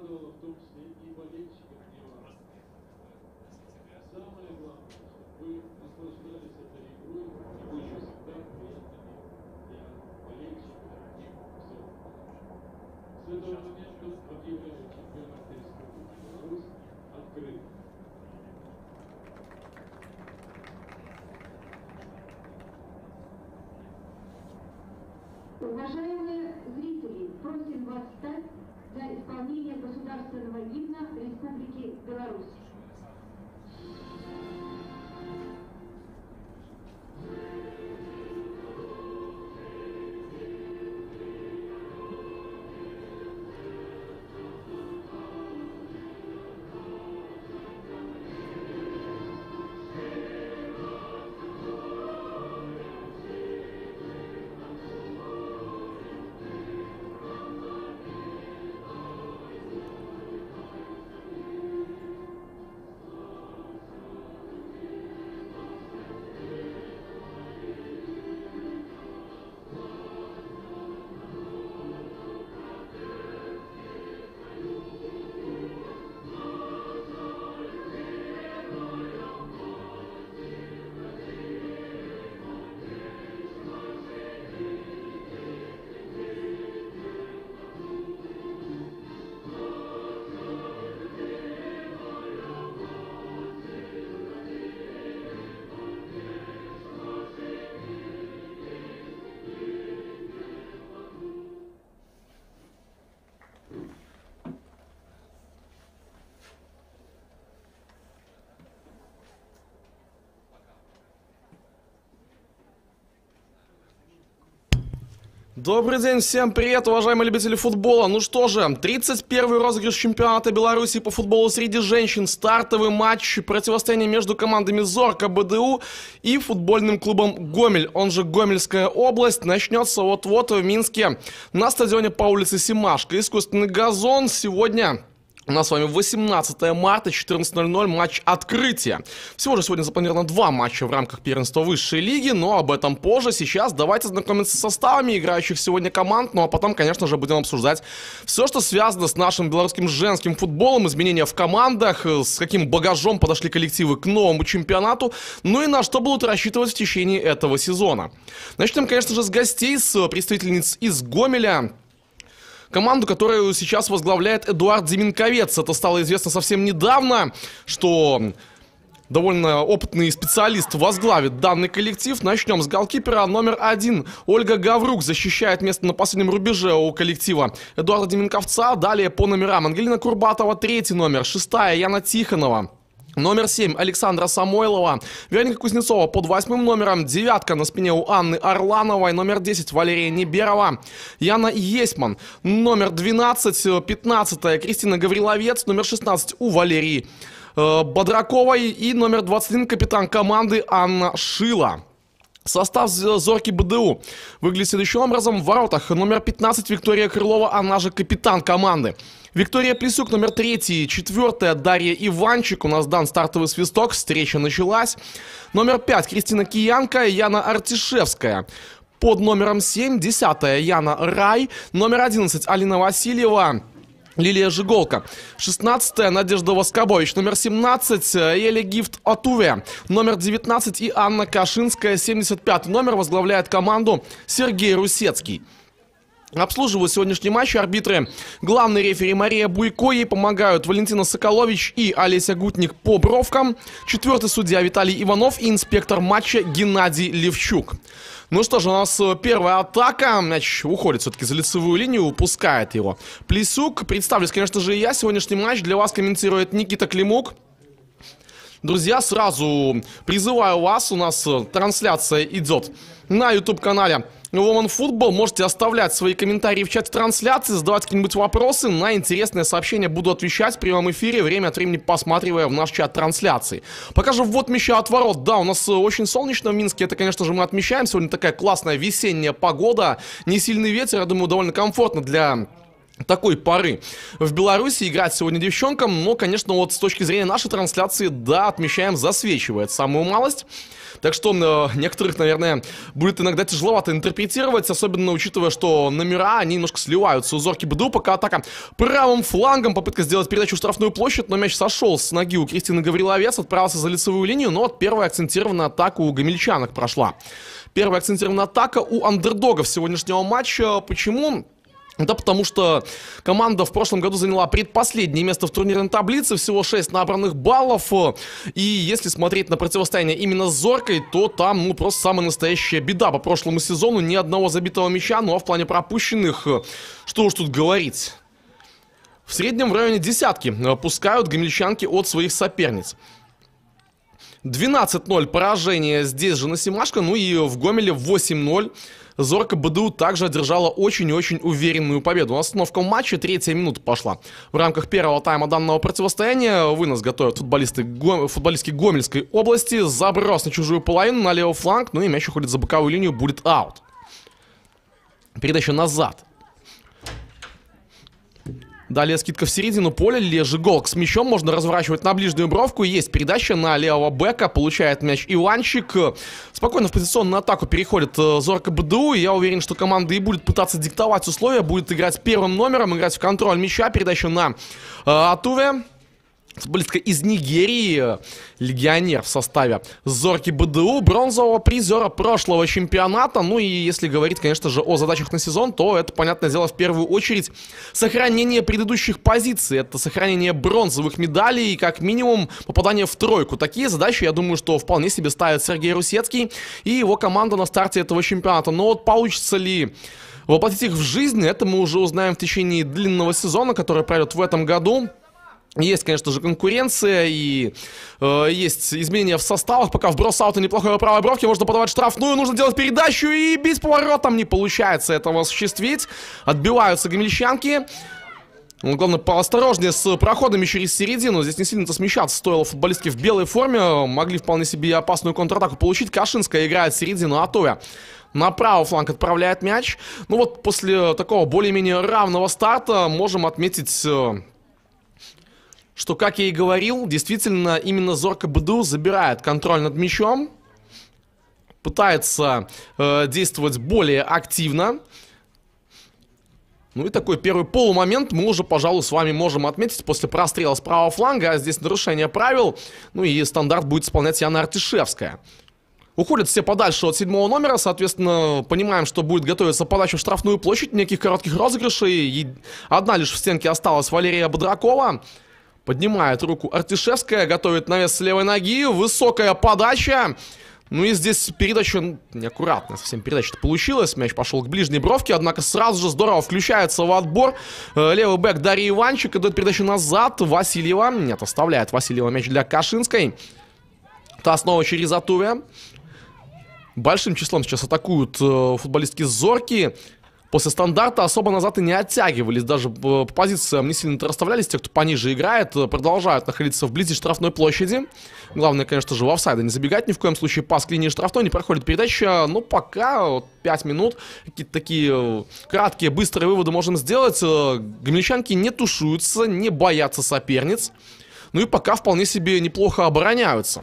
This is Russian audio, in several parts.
порадовало в том числе и болельщиков Невары. Самое главное, чтобы вы наслаждались этой игрой, и были всегда приятными для болельщиков и всех. С этого момента объявляю чемпионат Республики Беларусь открытым. Уважаемые зрители, просим вас встать для исполнения государственного гимна Республики Беларусь. Добрый день, всем привет, уважаемые любители футбола. Ну что же, 31-й розыгрыш чемпионата Беларуси по футболу среди женщин. Стартовый матч противостояния между командами Зорко БДУ и футбольным клубом Гомель, он же Гомельская область, начнется вот-вот в Минске на стадионе по улице Семашко. Искусственный газон сегодня... У нас с вами 18 марта, 14:00, матч открытия. Всего же сегодня запланировано 2 матча в рамках первенства высшей лиги, но об этом позже. Сейчас давайте знакомиться с составами играющих сегодня команд, ну а потом, конечно же, будем обсуждать все, что связано с нашим белорусским женским футболом, изменения в командах, с каким багажом подошли коллективы к новому чемпионату, ну и на что будут рассчитывать в течение этого сезона. Начнем, конечно же, с гостей, с представительниц из Гомеля. Команду, которую сейчас возглавляет Эдуард Зименковец. Это стало известно совсем недавно, что довольно опытный специалист возглавит данный коллектив. Начнем с голкипера номер 1. Ольга Гаврук защищает место на последнем рубеже у коллектива Эдуарда Зименковца. Далее по номерам: Ангелина Курбатова, 3-й номер, 6-я Яна Тихонова, номер 7 Александра Самойлова, Вероника Кузнецова под 8-м номером, 9-ка на спине у Анны Орлановой, номер 10 Валерия Неберова, Яна Есман, номер 12, 15-я Кристина Гавриловец, номер 16 у Валерии Бодраковой и номер 21 капитан команды Анна Шила. Состав Зорки БДУ выглядит следующим образом. В воротах номер 15 Виктория Крылова, она же капитан команды. Виктория Плесюк, номер 3, 4-я Дарья Иванчик. У нас дан стартовый свисток, встреча началась. Номер 5 Кристина Киянка, Яна Артишевская. Под номером 7 10-я Яна Рай. Номер 11 Алина Васильева, Лилия Жиголка. 16-я Надежда Воскобович. Номер 17 Эля Гифт Отуве. Номер 19 и Анна Кашинская. 75-й номер возглавляет команду Сергей Русецкий. Обслуживают сегодняшний матч арбитры. Главный рефери Мария Буйко, ей помогают Валентина Соколович и Олеся Гутник по бровкам. 4-й судья Виталий Иванов и инспектор матча Геннадий Левчук. Ну что же, у нас первая атака. Мяч уходит все-таки за лицевую линию, упускает его Плесюк. Представлюсь, конечно же, и я. Сегодняшний матч для вас комментирует Никита Климук. Друзья, сразу призываю вас, у нас трансляция идет на YouTube-канале Woman Football. Можете оставлять свои комментарии в чате трансляции, задавать какие-нибудь вопросы. На интересные сообщения буду отвечать в прямом эфире, время от времени посматривая в наш чат трансляции. Пока же ввод мяча от ворот. Да, у нас очень солнечно в Минске, это, конечно же, мы отмечаем. Сегодня такая классная весенняя погода, не сильный ветер, я думаю, довольно комфортно для такой поры в Беларуси играть сегодня девчонкам, но, конечно, вот с точки зрения нашей трансляции, да, отмечаем, засвечивает самую малость. Так что некоторых, наверное, будет иногда тяжеловато интерпретировать, особенно учитывая, что номера, они немножко сливаются. У Зорки БДУ пока атака правым флангом, попытка сделать передачу в штрафную площадь, но мяч сошел с ноги у Кристины Гавриловец, отправился за лицевую линию, но вот первая акцентированная атака у гомельчанок прошла. Первая акцентированная атака у андердогов сегодняшнего матча. Почему? Да потому что команда в прошлом году заняла предпоследнее место в турнирной таблице, всего 6 набранных баллов. И если смотреть на противостояние именно с Зоркой, то там, ну, просто самая настоящая беда по прошлому сезону. Ни одного забитого мяча, ну а в плане пропущенных, что уж тут говорить. В среднем в районе десятки пускают гомельчанки от своих соперниц. 12-0 поражение здесь же на Семашко, ну и в Гомеле 8-0. Зорка БДУ также одержала очень-очень уверенную победу. Остановка в матче, 3-я минута пошла. В рамках первого тайма данного противостояния вынос готовят футболистки Гомельской области. Заброс на чужую половину, на левый фланг, ну и мяч уходит за боковую линию, будет аут. Передача назад. Далее скидка в середину поля, Жиголк с мячом, можно разворачивать на ближнюю бровку. Есть передача на левого бэка, получает мяч Иванчик. Спокойно в позиционную атаку переходит Зорка БДУ. Я уверен, что команда и будет пытаться диктовать условия, будет играть первым номером, играть в контроль мяча. Передача на Атуве. Футболистка из Нигерии, легионер в составе Зорки БДУ, бронзового призера прошлого чемпионата. Ну и если говорить, конечно же, о задачах на сезон, то это, понятное дело, в первую очередь сохранение предыдущих позиций. Это сохранение бронзовых медалей и, как минимум, попадание в тройку. Такие задачи, я думаю, что вполне себе ставит Сергей Русецкий и его команда на старте этого чемпионата. Но вот получится ли воплотить их в жизнь, это мы уже узнаем в течение длинного сезона, который пройдет в этом году. Есть, конечно же, конкуренция и есть изменения в составах. Пока вброс аута неплохой правой бровки, можно подавать штрафную, нужно делать передачу и бить поворотом. Не получается этого осуществить. Отбиваются гомельчанки. Ну, главное, поосторожнее с проходами через середину. Здесь не сильно-то смещаться стоило. Футболистки в белой форме могли вполне себе опасную контратаку получить. Кашинская играет в середину, Атовя на правый фланг отправляет мяч. Ну вот после такого более-менее равного старта можем отметить... что, как я и говорил, действительно именно Зорка БДУ забирает контроль над мячом, пытается действовать более активно. Ну и такой первый полумомент мы уже, пожалуй, с вами можем отметить после прострела с правого фланга. А здесь нарушение правил, ну и стандарт будет исполнять Яна Артишевская. Уходят все подальше от 7-го номера, соответственно, понимаем, что будет готовиться подача в штрафную площадь, никаких коротких розыгрышей. Одна лишь в стенке осталась Валерия Бодракова. Поднимает руку Артишевская, готовит навес с левой ноги, высокая подача. Ну и здесь передача неаккуратная, совсем передача-то получилась. Мяч пошел к ближней бровке, однако сразу же здорово включается в отбор. Левый бэк Дарья Иванчик идет передачу назад. Васильева, нет, оставляет Васильева мяч для Кашинской. Та снова через Атуве. Большим числом сейчас атакуют футболистки Зорки. После стандарта особо назад и не оттягивались. Даже по позициям не сильно-то расставлялись. Те, кто пониже играет, продолжают находиться вблизи штрафной площади. Главное, конечно же, в офсайда не забегать ни в коем случае. Пас к линии штрафной, не проходит передача. Но пока вот, 5 минут. Какие-то такие краткие, быстрые выводы можем сделать. Гомельчанки не тушуются, не боятся соперниц. Ну и пока вполне себе неплохо обороняются.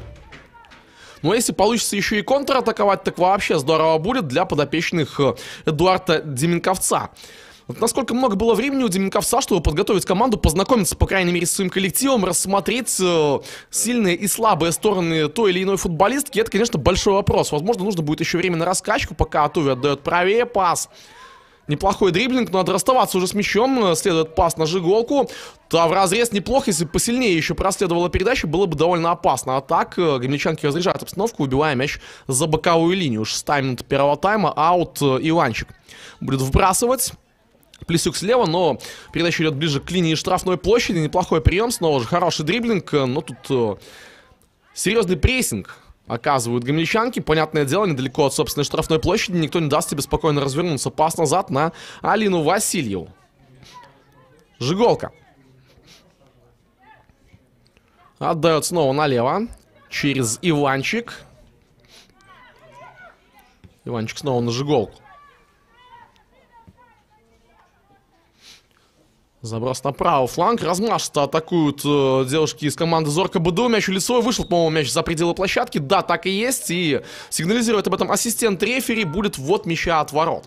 Но если получится еще и контратаковать, так вообще здорово будет для подопечных Эдуарда Деменковца. Вот насколько много было времени у Деменковца, чтобы подготовить команду, познакомиться, по крайней мере, с своим коллективом, рассмотреть сильные и слабые стороны той или иной футболистки, это, конечно, большой вопрос. Возможно, нужно будет еще время на раскачку, пока Атуви отдает правее пас. Неплохой дриблинг, но надо расставаться уже с мячом. Следует пас на Жиголку. Да, в разрез неплохо, если бы посильнее еще проследовала передача, было бы довольно опасно. А так, гомельчанки разряжают обстановку, убивая мяч за боковую линию. 6-я минута первого тайма, аут Иванчик будет вбрасывать. Плесюк слева, но передача идет ближе к линии штрафной площади. Неплохой прием, снова же хороший дриблинг, но тут серьезный прессинг оказывают гомельчанки. Понятное дело, недалеко от собственной штрафной площади. Никто не даст себе спокойно развернуться. Пас назад на Алину Васильеву. Жиголка. Отдает снова налево. Через Иванчик. Иванчик снова на Жиголку. Заброс на правый фланг. Размашисто атакуют девушки из команды Зорко БДУ. Мяч у лицевой. Вышел, по-моему, мяч за пределы площадки. Да, так и есть. И сигнализирует об этом ассистент рефери. Будет ввод мяча от ворот.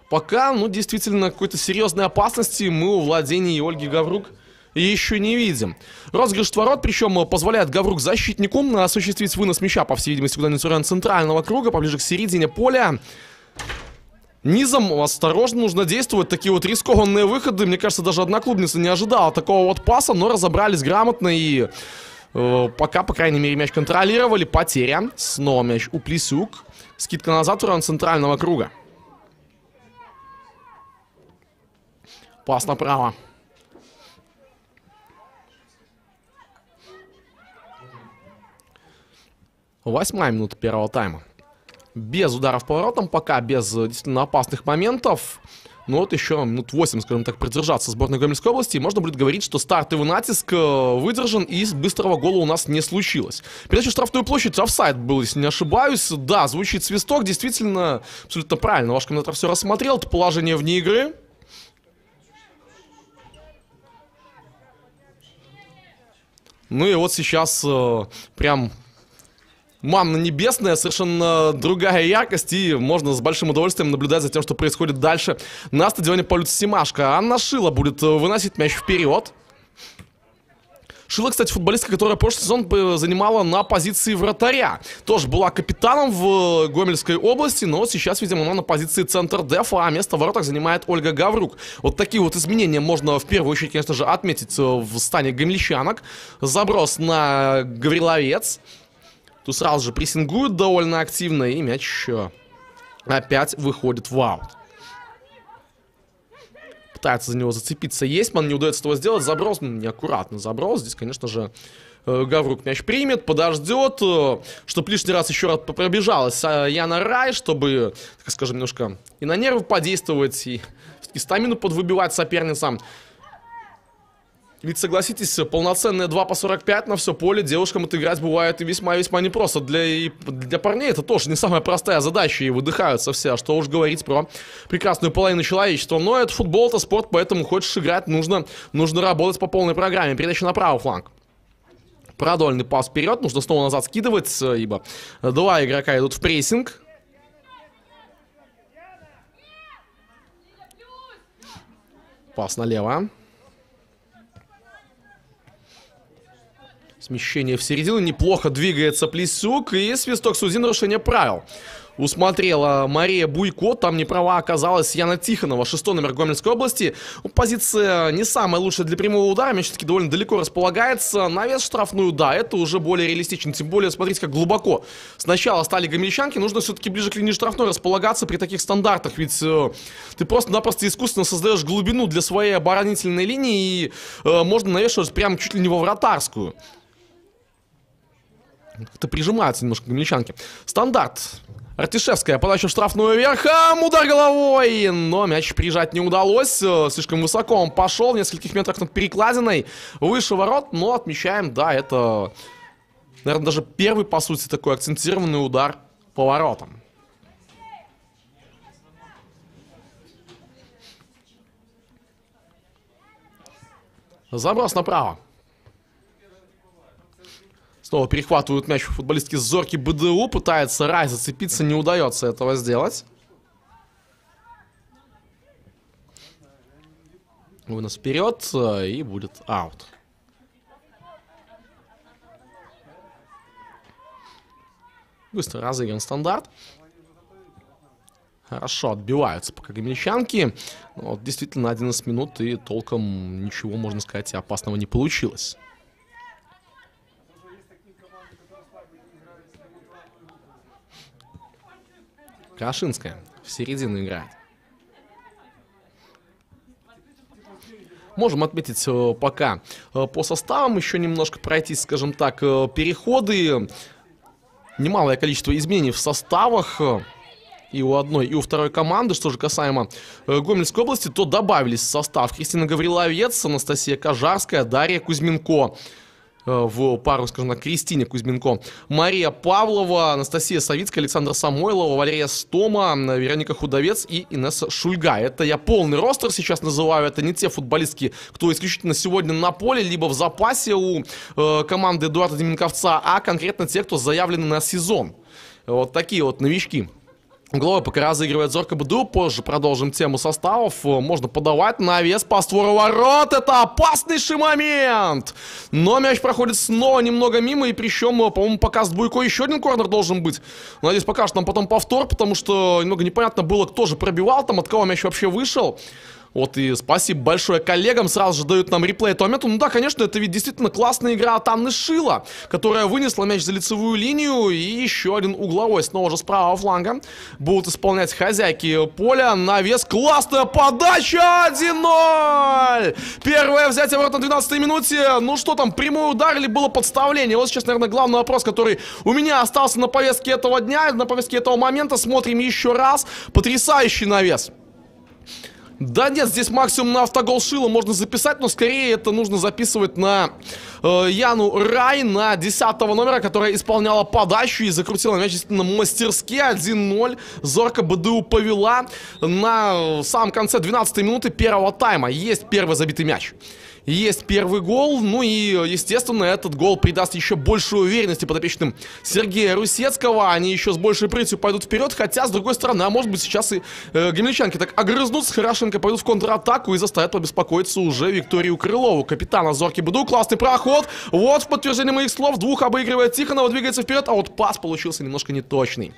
Пока, ну, действительно, какой-то серьезной опасности мы у владений Ольги Гаврук еще не видим. Розыгрыш ворот, причем позволяет Гаврук защитнику осуществить вынос мяча, по всей видимости, куда-нибудь в район центрального круга, поближе к середине поля. Низом осторожно нужно действовать. Такие вот рискованные выходы. Мне кажется, даже одноклубница не ожидала такого вот паса, но разобрались грамотно и пока, по крайней мере, мяч контролировали. Потеря. Снова мяч у Плесюк. Скидка назад в район центрального круга. Пас направо. 8-я минута первого тайма. Без ударов по воротам, пока без действительно опасных моментов. Но вот еще минут 8, скажем так, продержаться сборной Гомельской области. И можно будет говорить, что стартовый натиск выдержан и быстрого гола у нас не случилось. Передача в штрафную площадь, офсайд был, если не ошибаюсь. Да, звучит свисток, действительно, абсолютно правильно. Ваш комментатор все рассмотрел. Это положение вне игры. Ну и вот сейчас прям... манна небесная, совершенно другая яркость, и можно с большим удовольствием наблюдать за тем, что происходит дальше на стадионе Полюс Семашко. Анна Шила будет выносить мяч вперед. Шила, кстати, футболистка, которая прошлый сезон занимала на позиции вратаря. Тоже была капитаном в Гомельской области, но сейчас, видимо, она на позиции центр-дефа, а место в воротах занимает Ольга Гаврук. Вот такие вот изменения можно в первую очередь, конечно же, отметить в стане гомельчанок. Заброс на Гавриловец. Тут сразу же прессингуют довольно активно, и мяч опять выходит в аут. Пытается за него зацепиться Есман, не удается этого сделать. Заброс, неаккуратно заброс. Здесь, конечно же, Гаврук мяч примет, подождет, чтобы лишний раз еще раз пробежалась Яна Рай, чтобы, так скажем, немножко и на нервы подействовать, и стамину подвыбивать соперницам. Ведь, согласитесь, полноценные 2 по 45 на все поле девушкам отыграть бывает и весьма-весьма непросто. Для парней это тоже не самая простая задача, и выдыхаются все. А что уж говорить про прекрасную половину человечества. Но это футбол, это спорт, поэтому хочешь играть, нужно работать по полной программе. Передача на правый фланг. Продольный пас вперед, нужно снова назад скидывать, ибо 2 игрока идут в прессинг. Пас налево. Смещение в середину, неплохо двигается Плесюк, и свисток судьи, нарушение правил. Усмотрела Мария Буйко, там не права оказалась Яна Тихонова, 6-й номер Гомельской области. Позиция не самая лучшая для прямого удара, мяч все-таки довольно далеко располагается. Навес штрафную, да, это уже более реалистично, тем более, смотрите, как глубоко сначала стали гомельчанки, нужно все-таки ближе к линии штрафной располагаться при таких стандартах, ведь ты просто-напросто искусственно создаешь глубину для своей оборонительной линии, и можно навешивать прямо чуть ли не во вратарскую. Как-то прижимаются немножко гомельчанки. Стандарт. Артишевская подача в штрафную верхом, удар головой, но мяч прижать не удалось, слишком высоко он пошел, в нескольких метрах над перекладиной, выше ворот, но отмечаем, да, это, наверное, даже первый, по сути, такой акцентированный удар по воротам. Заброс направо. Снова перехватывают мяч футболистки Зорки БДУ. Пытается Рай зацепиться, не удается этого сделать. Вынос вперед, и будет аут. Быстро разыгран стандарт. Хорошо отбиваются пока гомельчанки. Вот, действительно, 11 минут, и толком ничего, можно сказать, опасного не получилось. Кашинская в середину играет. Можем отметить пока по составам, еще немножко пройтись, скажем так, переходы. Немалое количество изменений в составах и у одной, и у второй команды. Что же касаемо Гомельской области, то добавились в состав Кристина Гавриловец, Анастасия Кожарская, Дарья Кузьменко. в пару, скажем так, Кристине Кузьменко, Мария Павлова, Анастасия Савицкая, Александра Самойлова, Валерия Стома, Вероника Худовец и Инесса Шульга. Это я полный ростер сейчас называю, это не те футболистки, кто исключительно сегодня на поле, либо в запасе у команды Эдуарда Деменковца, а конкретно те, кто заявлены на сезон. Вот такие вот новички. Угловой пока разыгрывает Зорко БДУ. Позже продолжим тему составов. Можно подавать навес по створу ворот. Это опаснейший момент. Но мяч проходит снова немного мимо. И причем, по-моему, показывает Буйко. Еще один корнер должен быть. Надеюсь, покажет нам потом повтор, потому что немного непонятно было, кто же пробивал там, от кого мяч вообще вышел. Вот и спасибо большое коллегам, сразу же дают нам реплей этого момента. Ну да, конечно, это ведь действительно классная игра от Анны Шило, которая вынесла мяч за лицевую линию. И еще один угловой, снова же с правого фланга. Будут исполнять хозяйки поля. Навес, классная подача, 1-0! Первое взятие ворот на 12-й минуте. Ну что там, прямой удар или было подставление? Вот сейчас, наверное, главный вопрос, который у меня остался на повестке этого дня, на повестке этого момента. Смотрим еще раз. Потрясающий навес. Да нет, здесь максимум на автогол Шило можно записать, но скорее это нужно записывать на Яну Рай, на 10-го номера, которая исполняла подачу и закрутила мяч действительно мастерски. 1-0. Зорко БДУ повела на самом конце 12-й минуты первого тайма. Есть первый забитый мяч. Есть первый гол, ну и, естественно, этот гол придаст еще большей уверенности подопечным Сергея Русецкого. Они еще с большей прытью пойдут вперед, хотя, с другой стороны, а может быть сейчас и гимничанки так огрызнутся, хорошенько пойдут в контратаку и заставят побеспокоиться уже Викторию Крылову, капитана Зорки БДУ. Классный проход, вот в подтверждение моих слов, двух обыгрывает Тихонова, двигается вперед, а вот пас получился немножко неточный.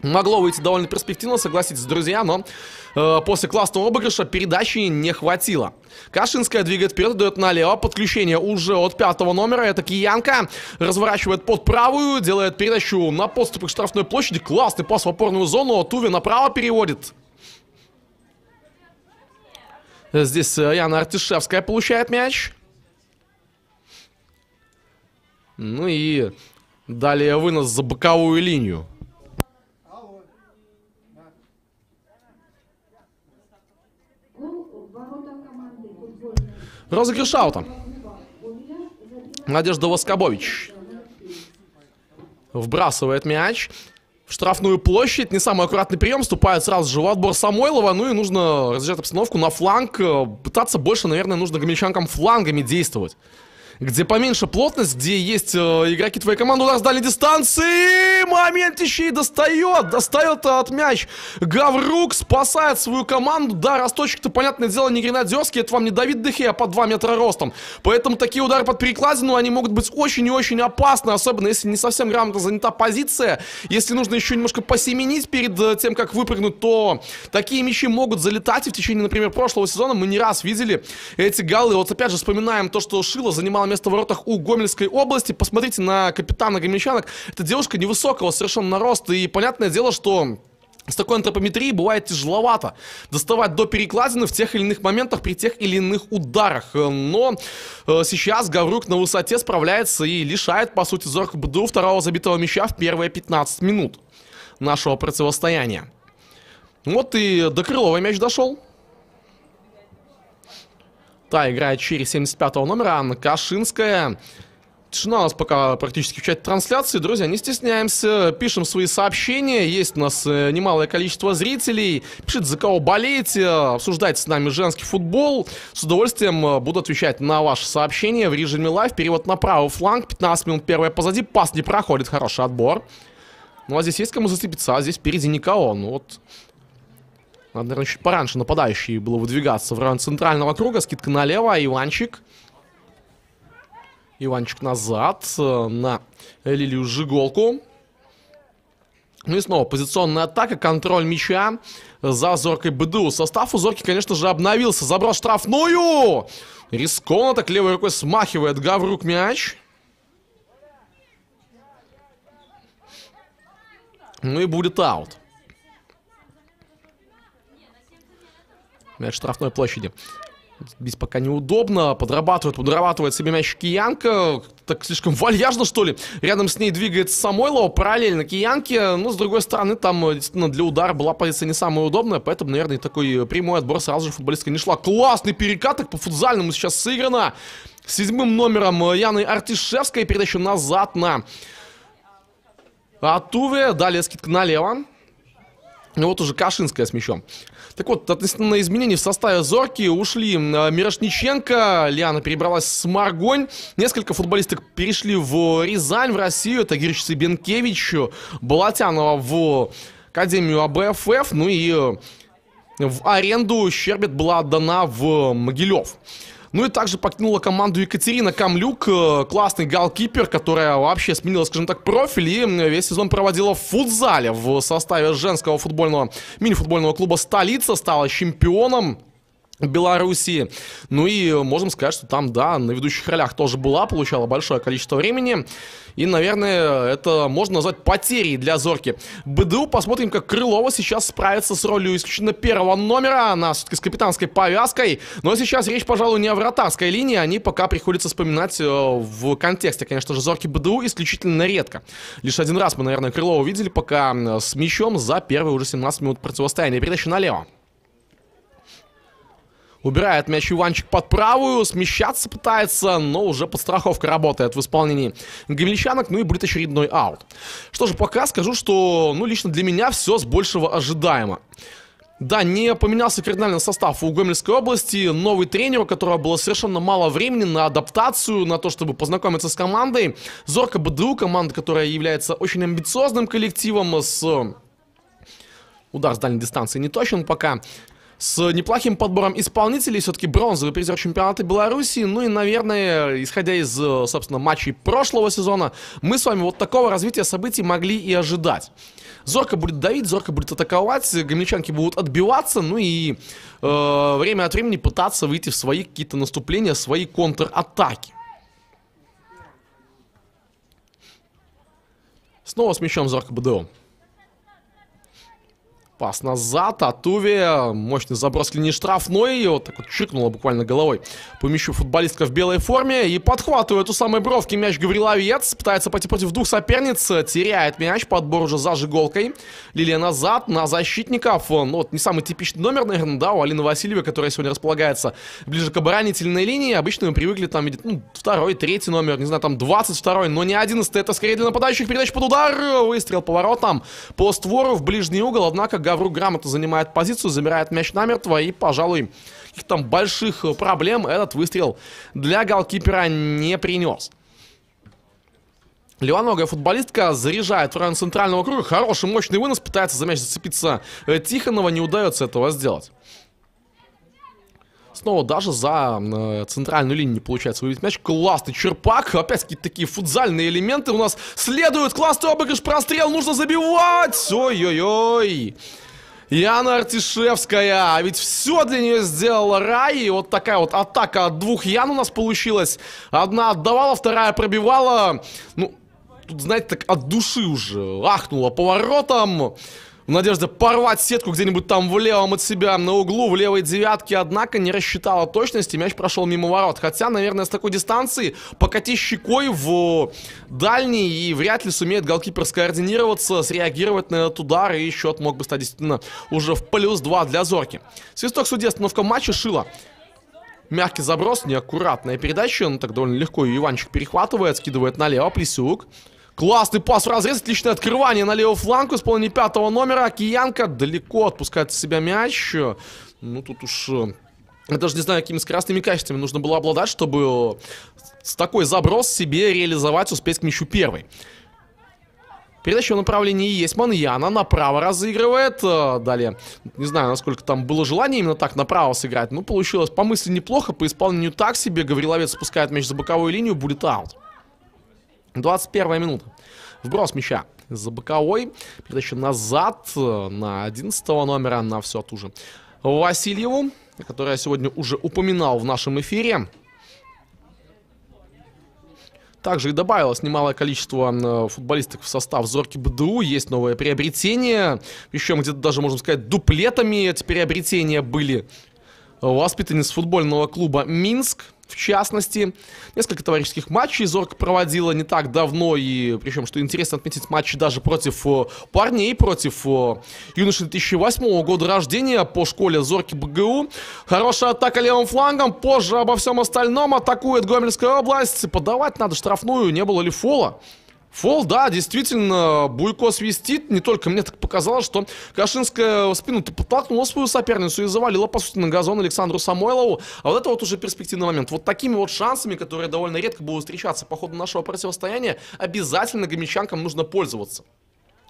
Могло выйти довольно перспективно, согласитесь, друзья, но после классного обыгрыша передачи не хватило. Кашинская двигает вперед, дает налево. Подключение уже от 5-го номера. Это Киянка. Разворачивает под правую, делает передачу на подступы к штрафной площади. Классный пас в опорную зону. Туви направо переводит. Здесь Яна Артишевская получает мяч. Ну и далее вынос за боковую линию. Розыгрыш аута. Надежда Воскобович вбрасывает мяч в штрафную площадь. Не самый аккуратный прием. Вступает сразу же в отбор Самойлова. Ну и нужно разжать обстановку на фланг. Пытаться больше, наверное, нужно гомельчанкам флангами действовать. Где поменьше плотность, где есть игроки твоей команды. Удар с дальней дистанции. Момент еще и достает. Достает от мяч Гаврук. Спасает свою команду. Да, росточек-то, понятное дело, не гренадерский. Это вам не Давид де Геа под 2 метра ростом. Поэтому такие удары под перекладину, они могут быть очень и очень опасны. Особенно, если не совсем грамотно занята позиция. Если нужно еще немножко посеменить перед тем, как выпрыгнуть, то такие мячи могут залетать. И в течение, например, прошлого сезона мы не раз видели эти голы. Вот опять же вспоминаем то, что Шило занимал место в воротах у Гомельской области. Посмотрите на капитана гомельчанок. Это девушка невысокого совершенно роста. И понятное дело, что с такой антропометрией бывает тяжеловато доставать до перекладины в тех или иных моментах при тех или иных ударах. Но сейчас Гаврук на высоте справляется и лишает, по сути, Зорко БДУ второго забитого мяча в первые 15 минут нашего противостояния. Вот и до Крылова мяч дошел. Та играет через 75-го номера, Анна Кашинская. Тишина у нас пока практически в чате трансляции. Друзья, не стесняемся, пишем свои сообщения. Есть у нас немалое количество зрителей. Пишите, за кого болеете, обсуждайте с нами женский футбол. С удовольствием буду отвечать на ваши сообщения в режиме лайв. Перевод на правый фланг, 15 минут первая позади. Пас не проходит, хороший отбор. Ну а здесь есть кому зацепиться, а здесь впереди никого. Ну вот... Надо, наверное, чуть пораньше нападающий было выдвигаться в район центрального круга. Скидка налево. Иванчик. Иванчик назад на Лилию Жиголку. Ну и снова позиционная атака. Контроль мяча за Зоркой БДУ. Состав у Зорки, конечно же, обновился. Заброс штрафную. Рискованно так левой рукой смахивает Гаврук мяч. Ну и будет аут. Мяч штрафной площади. Бить пока неудобно. Подрабатывает себе мяч Киянка. Так слишком вальяжно, что ли. Рядом с ней двигается Самойлова. Параллельно Киянке. Но, с другой стороны, там действительно для удара была позиция не самая удобная. Поэтому, наверное, такой прямой отбор сразу же футболистка не шла. Классный перекат. Так по футзальному сейчас сыграно. с 7-м номером Яной Артишевской. Передача назад на Атуве. Далее скидка налево. И вот уже Кашинская с мячом. Так вот, относительно изменений в составе Зорки ушли Мирошниченко, Лиана перебралась с Маргонь, несколько футболисток перешли в Рязань, в Россию, это Гирчица Бенкевич, Болотянова в Академию АБФФ, ну и в аренду Щербет была отдана в Могилев. Ну и также покинула команду Екатерина Камлюк, классный голкипер, которая вообще сменила, скажем так, профиль и весь сезон проводила в футзале в составе женского футбольного, мини-футбольного клуба «Столица», стала чемпионом Белоруссии. Ну и можем сказать, что там, да, на ведущих ролях тоже была, получала большое количество времени. И, наверное, это можно назвать потерей для Зорки. БДУ, посмотрим, как Крылова сейчас справится с ролью исключительно первого номера. Она все-таки с капитанской повязкой. Но сейчас речь, пожалуй, не о вратарской линии. Они пока приходится вспоминать в контексте, конечно же, Зорки БДУ исключительно редко. Лишь один раз мы, наверное, Крылова видели пока с мячом за первые уже 17 минут противостояния. Передача налево. Убирает мяч Иванчик под правую, смещаться пытается, но уже подстраховка работает в исполнении гомельчанок, ну и будет очередной аут. Что же, пока скажу, что, ну, лично для меня все с большего ожидаемо. Да, не поменялся кардинальный состав у Гомельской области, новый тренер, у которого было совершенно мало времени на адаптацию, на то, чтобы познакомиться с командой. Зорка БДУ, команда, которая является очень амбициозным коллективом, с... Удар с дальней дистанции не точен пока. С неплохим подбором исполнителей, все-таки бронзовый призер чемпионата Беларуси. Ну и, наверное, исходя из, собственно, матчей прошлого сезона, мы с вами вот такого развития событий могли и ожидать. Зорка будет давить, Зорка будет атаковать, гомельчанки будут отбиваться, ну и время от времени пытаться выйти в свои какие-то наступления, свои контратаки. Снова с мячом Зорка БДУ. Пас назад, Атуве, мощный заброс к линии штрафной, и вот так вот чиркнула буквально головой по мячу футболистка в белой форме, и подхватывает у самой бровки мяч Гаврил Овец, пытается пойти против двух соперниц, теряет мяч, подбор уже за Жиголкой, Лилия назад, на защитников, ну вот не самый типичный номер, наверное, да, у Алины Васильевой, которая сегодня располагается ближе к оборонительной линии, обычно мы привыкли там видеть, ну, второй, третий номер, не знаю, там 22-й, но не 11-й, это скорее для нападающих, передач под удар, выстрел поворотом по створу в ближний угол, однако Гаврук грамотно занимает позицию, забирает мяч намертво, и, пожалуй, каких-то там больших проблем этот выстрел для голкипера не принес. Левоногая футболистка заряжает в район центрального круга, хороший мощный вынос, пытается за мяч зацепиться Тихонова, не удается этого сделать. Снова даже за центральную линию не получается вывести мяч. Классный черпак. Опять какие-то такие футзальные элементы у нас следуют. Классный обыгрыш, прострел. Нужно забивать. Ой-ой-ой. Яна Артишевская. А ведь все для нее сделала Рай. И вот такая вот атака от двух Ян у нас получилась. Одна отдавала, вторая пробивала. Ну, тут, знаете, так от души уже ахнула поворотом. В надежде порвать сетку где-нибудь там в левом от себя на углу, в левой девятке, однако не рассчитала точности, мяч прошел мимо ворот. Хотя, наверное, с такой дистанции покати щекой в дальний, и вряд ли сумеет голкипер скоординироваться, среагировать на этот удар, и счет мог бы стать действительно уже в +2 для Зорки. Свисток судьи, остановка матча, Шила. Мягкий заброс, неаккуратная передача, ну так довольно легко ее Иванчик перехватывает, скидывает налево, Плесюк. Классный пас в разрез, отличное открывание на левую фланку, исполнение 5-го номера. Киянка далеко отпускает с себя мяч. Ну тут уж... Я даже не знаю, какими скоростными качествами нужно было обладать, чтобы с такой заброс себе реализовать, успеть к мячу первой. Передача в направлении Есман. Яна направо разыгрывает. Далее, не знаю, насколько там было желание именно так направо сыграть. Но получилось по мысли неплохо, по исполнению так себе. Гавриловец спускает мяч за боковую линию, будет аут. 21 минута. Вброс мяча за боковой. Передача назад на 11 номера, на все ту же Васильеву, которую я сегодня уже упоминал в нашем эфире. Также и добавилось немалое количество футболисток в состав Зорки БДУ. Есть новое приобретение. Причем где-то даже, можно сказать, дуплетами эти приобретения были. Воспитанниц футбольного клуба «Минск». В частности, несколько товарищеских матчей Зорка проводила не так давно, и причем, что интересно отметить, матчи даже против парней, против юношей 2008 года рождения по школе Зорки БГУ. Хорошая атака левым флангом, позже обо всем остальном. Атакует Гомельская область, подавать надо штрафную, не было ли фола? Фол, да, действительно, Буйко свистит. Не только мне так показалось, что Кашинская в спину-то подтолкнула свою соперницу и завалила, по сути, на газон Александру Самойлову. А вот это вот уже перспективный момент. Вот такими вот шансами, которые довольно редко будут встречаться по ходу нашего противостояния, обязательно гомельчанкам нужно пользоваться.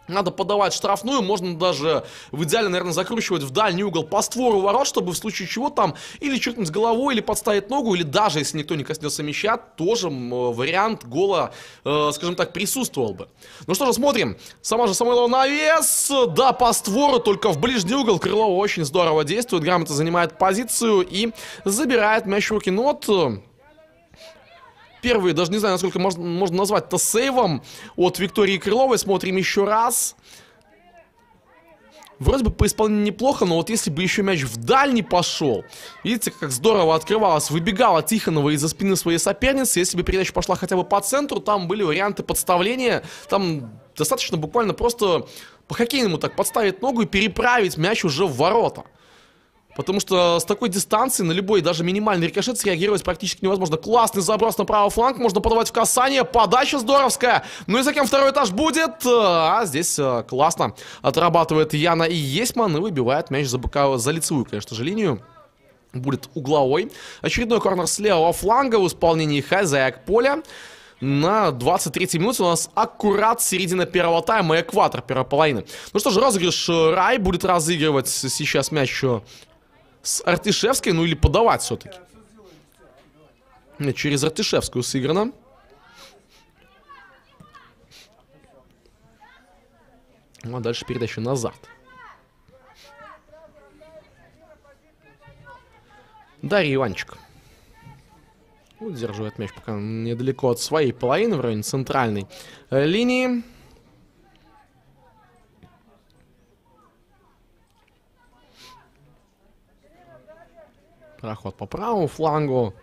Надо подавать штрафную, можно даже в идеале, наверное, закручивать в дальний угол по створу ворот, чтобы в случае чего там или чиркнуть головой, или подставить ногу, или даже если никто не коснется мяча, тоже вариант гола, скажем так, присутствовал бы. Ну что же, смотрим. Сама же Самойлова навес, да, по створу, только в ближний угол. Крылова очень здорово действует, грамотно занимает позицию и забирает мяч в руки. Ну вот... Первый, даже не знаю, насколько можно назвать это сейвом от Виктории Крыловой. Смотрим еще раз. Вроде бы по исполнению неплохо, но вот если бы еще мяч в дальний пошел. Видите, как здорово открывалась, выбегала Тихонова из-за спины своей соперницы. Если бы передача пошла хотя бы по центру, там были варианты подставления. Там достаточно буквально просто по-хоккейному так подставить ногу и переправить мяч уже в ворота. Потому что с такой дистанции на любой, даже минимальный рикошет среагировать практически невозможно. Классный заброс на правый фланг, можно подавать в касание. Подача здоровская. Ну и за кем второй этаж будет? А здесь классно отрабатывает Яна и Есман и выбивает мяч за лицевую, конечно же, линию. Будет угловой. Очередной корнер с левого фланга в исполнении хозяек поля. На 23-й минуте у нас аккурат середина первого тайма, экватор первой половины. Ну что же, розыгрыш Рай будет разыгрывать сейчас мяч с Артишевской, ну или подавать все-таки. Через Артишевскую сыграно. Ну а дальше передача назад. Дарья Иванчик удерживает мяч пока недалеко от своей половины, в районе центральной линии. Проход по правому флангу.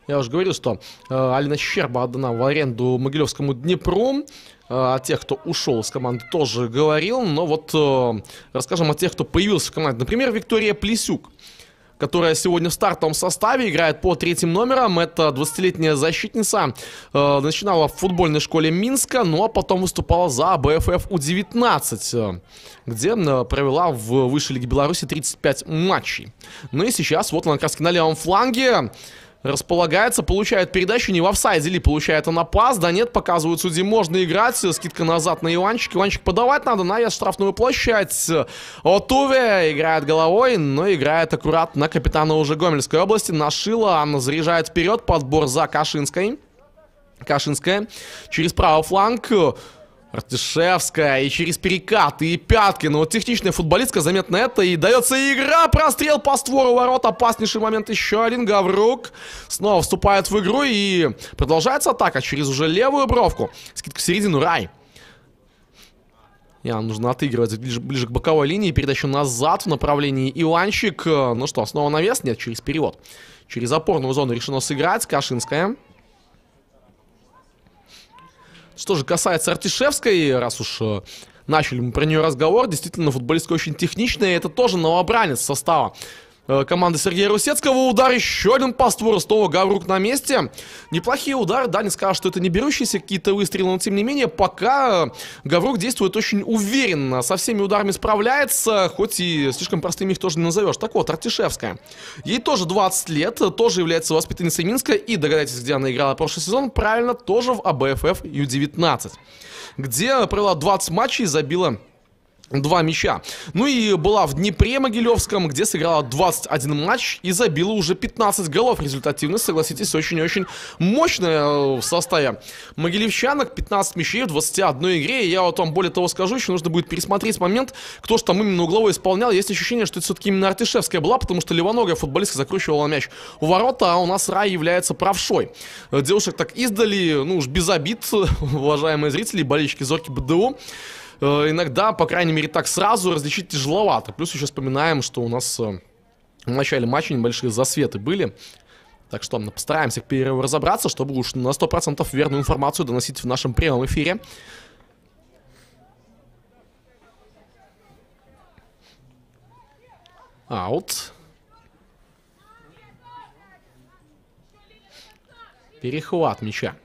Я уже говорил, что Алина Щерба отдана в аренду Могилевскому Днепру. О тех, кто ушел из команды, тоже говорил. Но вот расскажем о тех, кто появился в команде. Например, Виктория Плесюк, которая сегодня в стартовом составе играет по 3-м номерам. Это 20-летняя защитница. Начинала в футбольной школе Минска, ну а потом выступала за БФФ У-19, где провела в высшей лиге Беларуси 35 матчей. Ну и сейчас вот она как раз на левом фланге располагается, получает передачу, не в офсайде ли, получает она пас, да нет, показывают судьи, можно играть, скидка назад на Иванчик, Иванчик подавать надо, на штрафную площадь, Отуве играет головой, но играет аккуратно капитана уже Гомельской области, Нашила, Анна заряжает вперед, подбор за Кашинской, Кашинская через правый фланг, Артишевская и через перекаты и пятки. Ну вот техничная футболистка, заметно это. И дается игра, прострел по створу ворот. Опаснейший момент еще один. Гаврук снова вступает в игру и продолжается атака через уже левую бровку. Скидка в середину, Рай. Нужно отыгрывать ближе к боковой линии. Передачу назад в направлении Иванчик. Ну что, снова навес? Нет, через перевод. Через опорную зону решено сыграть. Кашинская. Что же касается Артишевской, раз уж начали мы про нее разговор, действительно, футболистка очень техничная, и это тоже новобранец состава команды Сергея Русецкого. Удар, еще один по створу, снова Гаврук на месте. Неплохие удары, да, не скажу, что это не берущиеся какие-то выстрелы, но тем не менее, пока Гаврук действует очень уверенно, со всеми ударами справляется, хоть и слишком простыми их тоже не назовешь. Так вот, Артишевская. Ей тоже 20 лет, тоже является воспитанницей Минска, и догадайтесь, где она играла прошлый сезон, правильно, тоже в АБФФ Ю-19, где провела 20 матчей и забила 2 мяча. Ну и была в Днепре Могилевском, где сыграла 21 матч и забила уже 15 голов. Результативность, согласитесь, очень-очень мощная в составе могилевчанок. 15 мячей в 21 игре. И я вот вам более того скажу, еще нужно будет пересмотреть момент, кто же там именно угловой исполнял. Есть ощущение, что это все-таки именно Артишевская была, потому что левоногая футболистка закручивала мяч у ворота, а у нас Рай является правшой. Девушек так издали, ну уж без обид, уважаемые зрители, болельщики Зорки БДУ. Иногда, по крайней мере, так сразу различить тяжеловато. Плюс еще вспоминаем, что у нас в начале матча небольшие засветы были. Так что постараемся к перерыву разобраться, чтобы уж на 100% верную информацию доносить в нашем прямом эфире. Аут. Перехват мяча.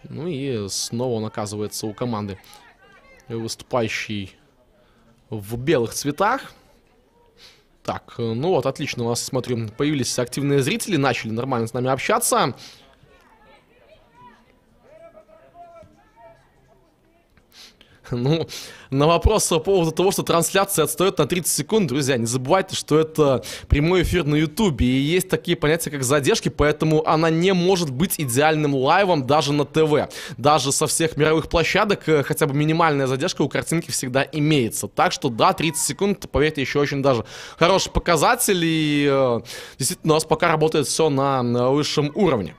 Ну и снова он оказывается у команды, выступающей в белых цветах. Так, ну вот, отлично, у нас, смотрю, появились активные зрители, начали нормально с нами общаться. Ну, на вопрос по поводу того, что трансляция отстает на 30 секунд, друзья, не забывайте, что это прямой эфир на ютубе, и есть такие понятия, как задержки, поэтому она не может быть идеальным лайвом даже на ТВ. Даже со всех мировых площадок хотя бы минимальная задержка у картинки всегда имеется. Так что, да, 30 секунд, поверьте, еще очень даже хороший показатель, и действительно у нас пока работает все на высшем уровне.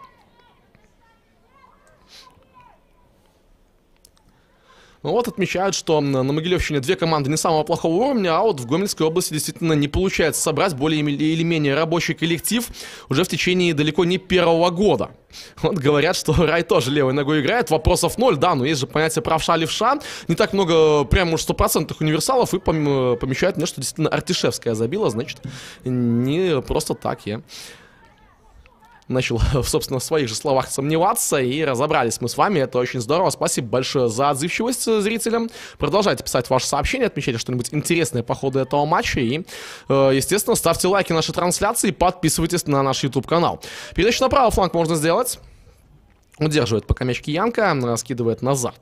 Ну вот отмечают, что на Могилевщине две команды не самого плохого уровня, а вот в Гомельской области действительно не получается собрать более или менее рабочий коллектив уже в течение далеко не первого года. Вот говорят, что Рай тоже левой ногой играет, вопросов ноль, да, но есть же понятие правша-левша, не так много прям уж 100% универсалов, и помещают мне, что действительно Артишевская забила, значит, не просто так я начал, собственно, в своих же словах сомневаться, и разобрались мы с вами, это очень здорово, спасибо большое за отзывчивость зрителям, продолжайте писать ваши сообщения, отмечайте что-нибудь интересное по ходу этого матча, и, естественно, ставьте лайки нашей трансляции, подписывайтесь на наш YouTube-канал. Передачу на правый фланг можно сделать, удерживает пока мяч Киянка, раскидывает назад.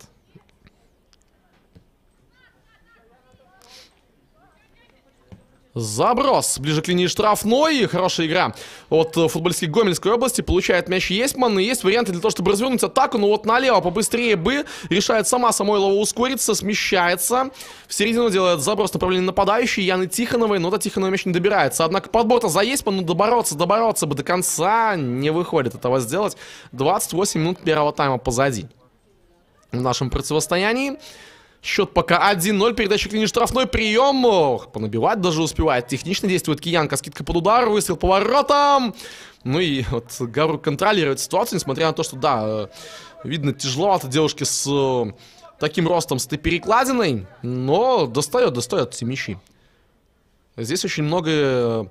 Заброс ближе к линии штрафной. Хорошая игра от футболистки Гомельской области. Получает мяч Есман. И есть варианты для того, чтобы развернуть атаку. Но вот налево побыстрее бы. Решает сама Самойлова ускориться. Смещается. В середину делает заброс направление нападающей Яны Тихоновой. Но до Тихоновой мяч не добирается. Однако подбор-то за Есман. Ну добороться бы до конца. Не выходит этого сделать. 28 минут первого тайма позади в нашем противостоянии. Счет пока 1-0, передача к линии штрафной, прием, понабивать даже успевает, технично действует Киянка, скидка под удар, выстрел по воротам. Ну и вот Гарук контролирует ситуацию, несмотря на то, что, да, видно, тяжеловато девушке с таким ростом, с этой перекладиной, но достает эти мячи. Здесь очень многое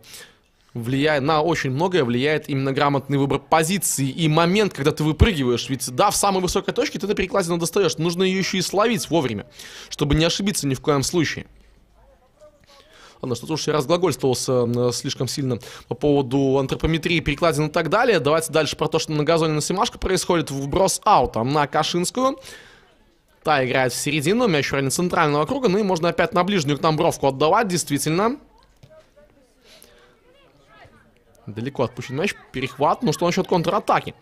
влияет именно грамотный выбор позиции и момент, когда ты выпрыгиваешь. Ведь, да, в самой высокой точке ты эту перекладину достаешь. Нужно ее еще и словить вовремя, чтобы не ошибиться ни в коем случае. Ладно, что-то уж я разглагольствовался слишком сильно по поводу антропометрии, перекладин и так далее. Давайте дальше про то, что на газоне на Семашко происходит. Вброс аута на Кашинскую. Та играет в середину, мяч в районе центрального круга. Ну и можно опять на ближнюю к нам бровку отдавать, действительно. Далеко отпущен мяч, перехват, но что насчет контратаки?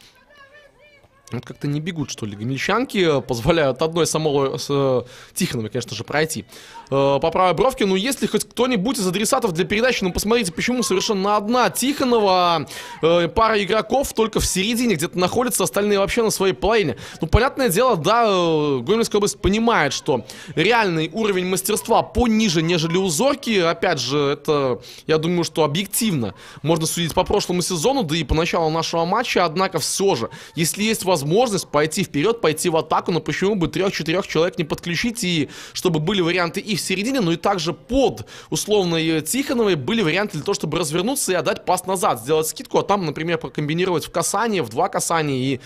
Вот как-то не бегут, что ли, гомельчанки, позволяют одной самой с Тихоновой, конечно же, пройти по правой бровке. Ну, если хоть кто-нибудь из адресатов для передачи, ну, посмотрите, почему совершенно одна Тихонова, пара игроков только в середине где-то находятся, остальные вообще на своей половине. Ну, понятное дело, да, Гомельская область понимает, что реальный уровень мастерства пониже, нежели у Зорки. Опять же, это, я думаю, что объективно можно судить по прошлому сезону, да и по началу нашего матча. Однако все же, если есть возможность пойти вперед, пойти в атаку, но почему бы 3-4 человек не подключить, и чтобы были варианты и в середине, но и также под условной Тихоновой были варианты для того, чтобы развернуться и отдать пас назад, сделать скидку, а там, например, прокомбинировать в касание, в 2 касания и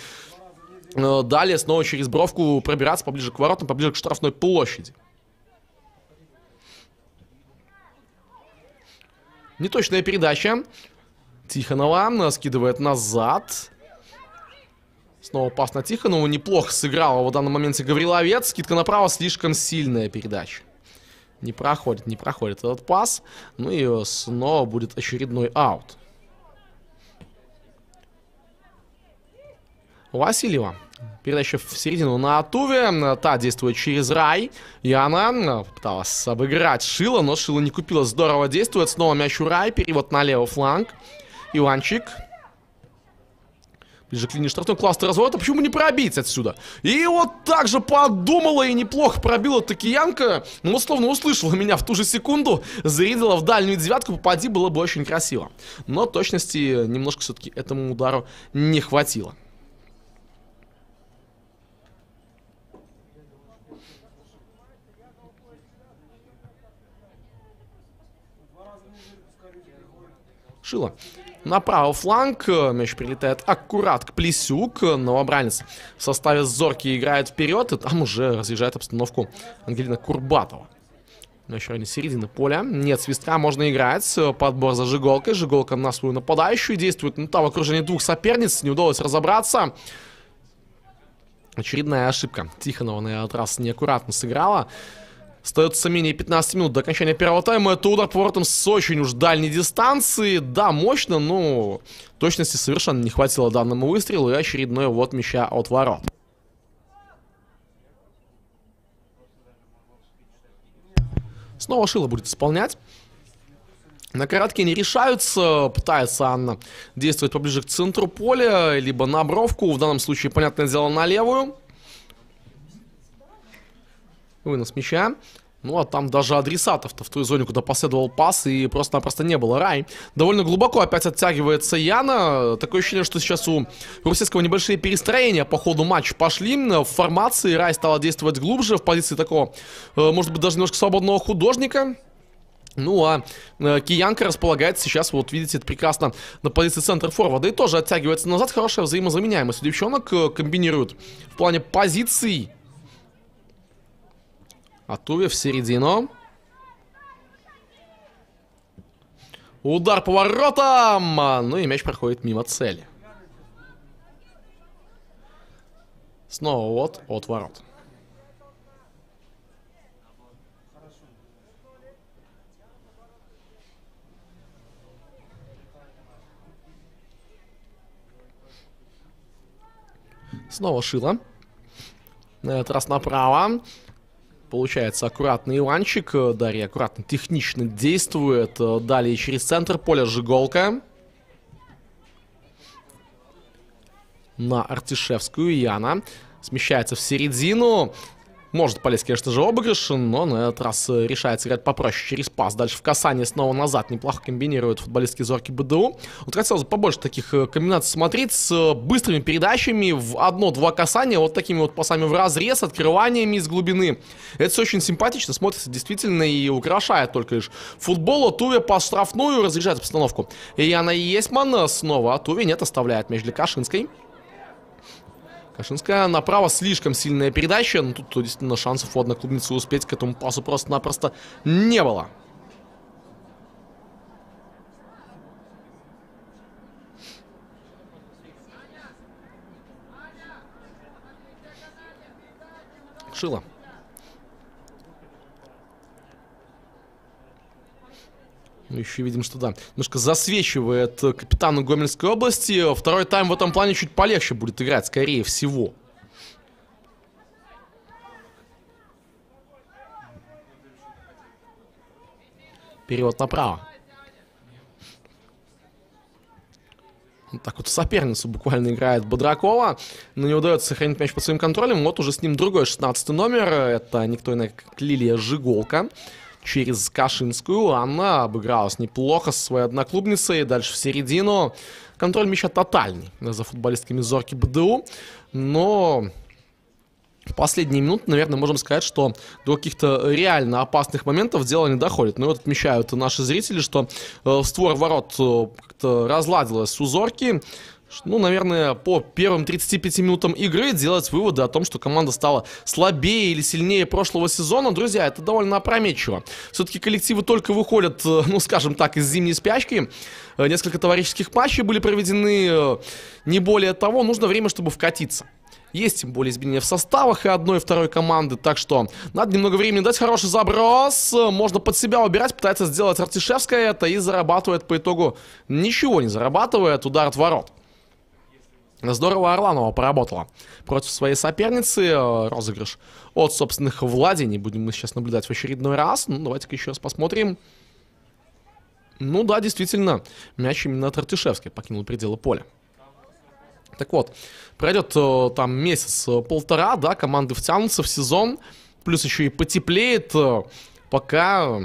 далее снова через бровку пробираться поближе к воротам, поближе к штрафной площади. Неточная передача. Тихонова скидывает назад. Снова пас на Тихонову. Неплохо сыграла в данном моменте Гавриловец. Скидка направо, слишком сильная передача. Не проходит этот пас. Ну и снова будет очередной аут. Васильева. Передача в середину на Атуве. Та действует через Рай. Яна пыталась обыграть Шила, но Шила не купила. Здорово действует. Снова мяч у Рай. Перевод на левый фланг. Иванчик. Ближе к линии штрафной, классный разворота, почему не пробить отсюда? И вот так же подумала и неплохо пробила Такиянка. Ну, вот словно услышала меня в ту же секунду, зарядила в дальнюю девятку, попади, было бы очень красиво. Но точности немножко все-таки этому удару не хватило. Шило. На правый фланг мяч прилетает аккурат к Плесюк. Новобранец в составе Зорки играет вперед, и там уже разъезжает обстановку Ангелина Курбатова. Мяч в районе середины поля. Нет свистка, можно играть. Подбор за Жиголкой. Жиголка на свою нападающую действует. Ну, там в окружении двух соперниц. Не удалось разобраться. Очередная ошибка. Тихонова на этот раз неаккуратно сыграла. Остается менее 15 минут до окончания первого тайма. Это удар поворотом с очень уж дальней дистанции. Да, мощно, но точности совершенно не хватило данному выстрелу. И очередной вот мяча от ворот. Снова Шило будет исполнять. На короткие не решаются. Пытается Анна действовать поближе к центру поля. Либо на бровку. В данном случае, понятное дело, на левую. Вынос мяча. Ну, а там даже адресатов-то в той зоне, куда последовал пас, и просто-напросто не было. Рай довольно глубоко опять оттягивается Яна. Такое ощущение, что сейчас у Русецкого небольшие перестроения по ходу матча пошли. В формации Рай стала действовать глубже, в позиции такого, может быть, даже немножко свободного художника. Ну, а Киянка располагается сейчас, вот видите, это прекрасно, на позиции центр-форварда. И тоже оттягивается назад. Хорошая взаимозаменяемость у девчонок. Комбинируют в плане позиций. Атуви в середину. Удар по воротам. Ну и мяч проходит мимо цели. Снова вот от ворот. Снова Шило. На этот раз направо. Получается аккуратный Иванчик. Дарья аккуратно, технично действует. Далее через центр поля Жиголка. На Артишевскую. Яна смещается в середину. Может полезть, конечно же, обыгрыш, но на этот раз решается играть попроще через пас. Дальше в касание снова назад. Неплохо комбинируют футболистки Зорки БДУ. Вот хотелось бы побольше таких комбинаций смотреть с быстрыми передачами в одно-два касания. Вот такими вот пасами в разрез, открываниями из глубины. Это все очень симпатично, смотрится действительно и украшает только лишь футбол. Туве по штрафную разряжает обстановку. Яна Есман снова. А Туве нет, оставляет мяч для Кашинской. Кашинская направо, слишком сильная передача. Но тут действительно шансов у одноклубницы успеть к этому пасу просто-напросто не было. Шило. Ну, еще видим, что да, немножко засвечивает капитану Гомельской области. Второй тайм в этом плане чуть полегче будет играть, скорее всего. Перевод направо. Вот так вот соперницу буквально играет Бодракова. Но не удается сохранить мяч под своим контролем. Вот уже с ним другой 16-й номер. Это никто иной, как Лилия Жиголка. Через Кашинскую. Анна обыгралась неплохо со своей одноклубницей. Дальше в середину. Контроль мяча тотальный за футболистками Зорки БДУ. Но в последние минуты, наверное, можем сказать, что до каких-то реально опасных моментов дело не доходит. Но вот отмечают наши зрители, что створ ворот как-то разладилась у Зорки. Ну, наверное, по первым 35 минутам игры делать выводы о том, что команда стала слабее или сильнее прошлого сезона, друзья, это довольно опрометчиво. Все-таки коллективы только выходят, ну, скажем так, из зимней спячки. Несколько товарищеских матчей были проведены, не более того, нужно время, чтобы вкатиться. Есть тем более изменения в составах и одной, и второй команды, так что надо немного времени дать. Хороший заброс, можно под себя убирать, пытается сделать Артишевская это и зарабатывает по итогу ничего не зарабатывает, удар от ворот. Здорово Орланова поработала против своей соперницы. Розыгрыш от собственных владений будем мы сейчас наблюдать в очередной раз. Ну, давайте-ка еще раз посмотрим. Ну да, действительно, мяч именно от Артишевской покинул пределы поля. Так вот, пройдет там месяц-полтора, да, команды втянутся в сезон, плюс еще и потеплеет, пока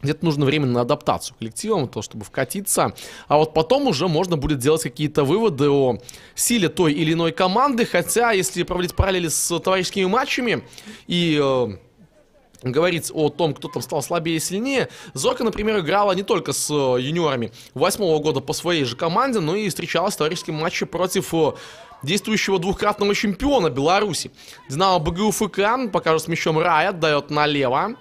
где-то нужно время на адаптацию коллективам, то, чтобы вкатиться. А вот потом уже можно будет делать какие-то выводы о силе той или иной команды, хотя, если проводить параллели с товарищескими матчами и говорить о том, кто там стал слабее и сильнее, Зорка, например, играла не только с юниорами 2008 года по своей же команде, но и встречалась в товарищеском матче против действующего двухкратного чемпиона Беларуси. Динамо БГУ ФК, пока с мячом Рай, отдает налево.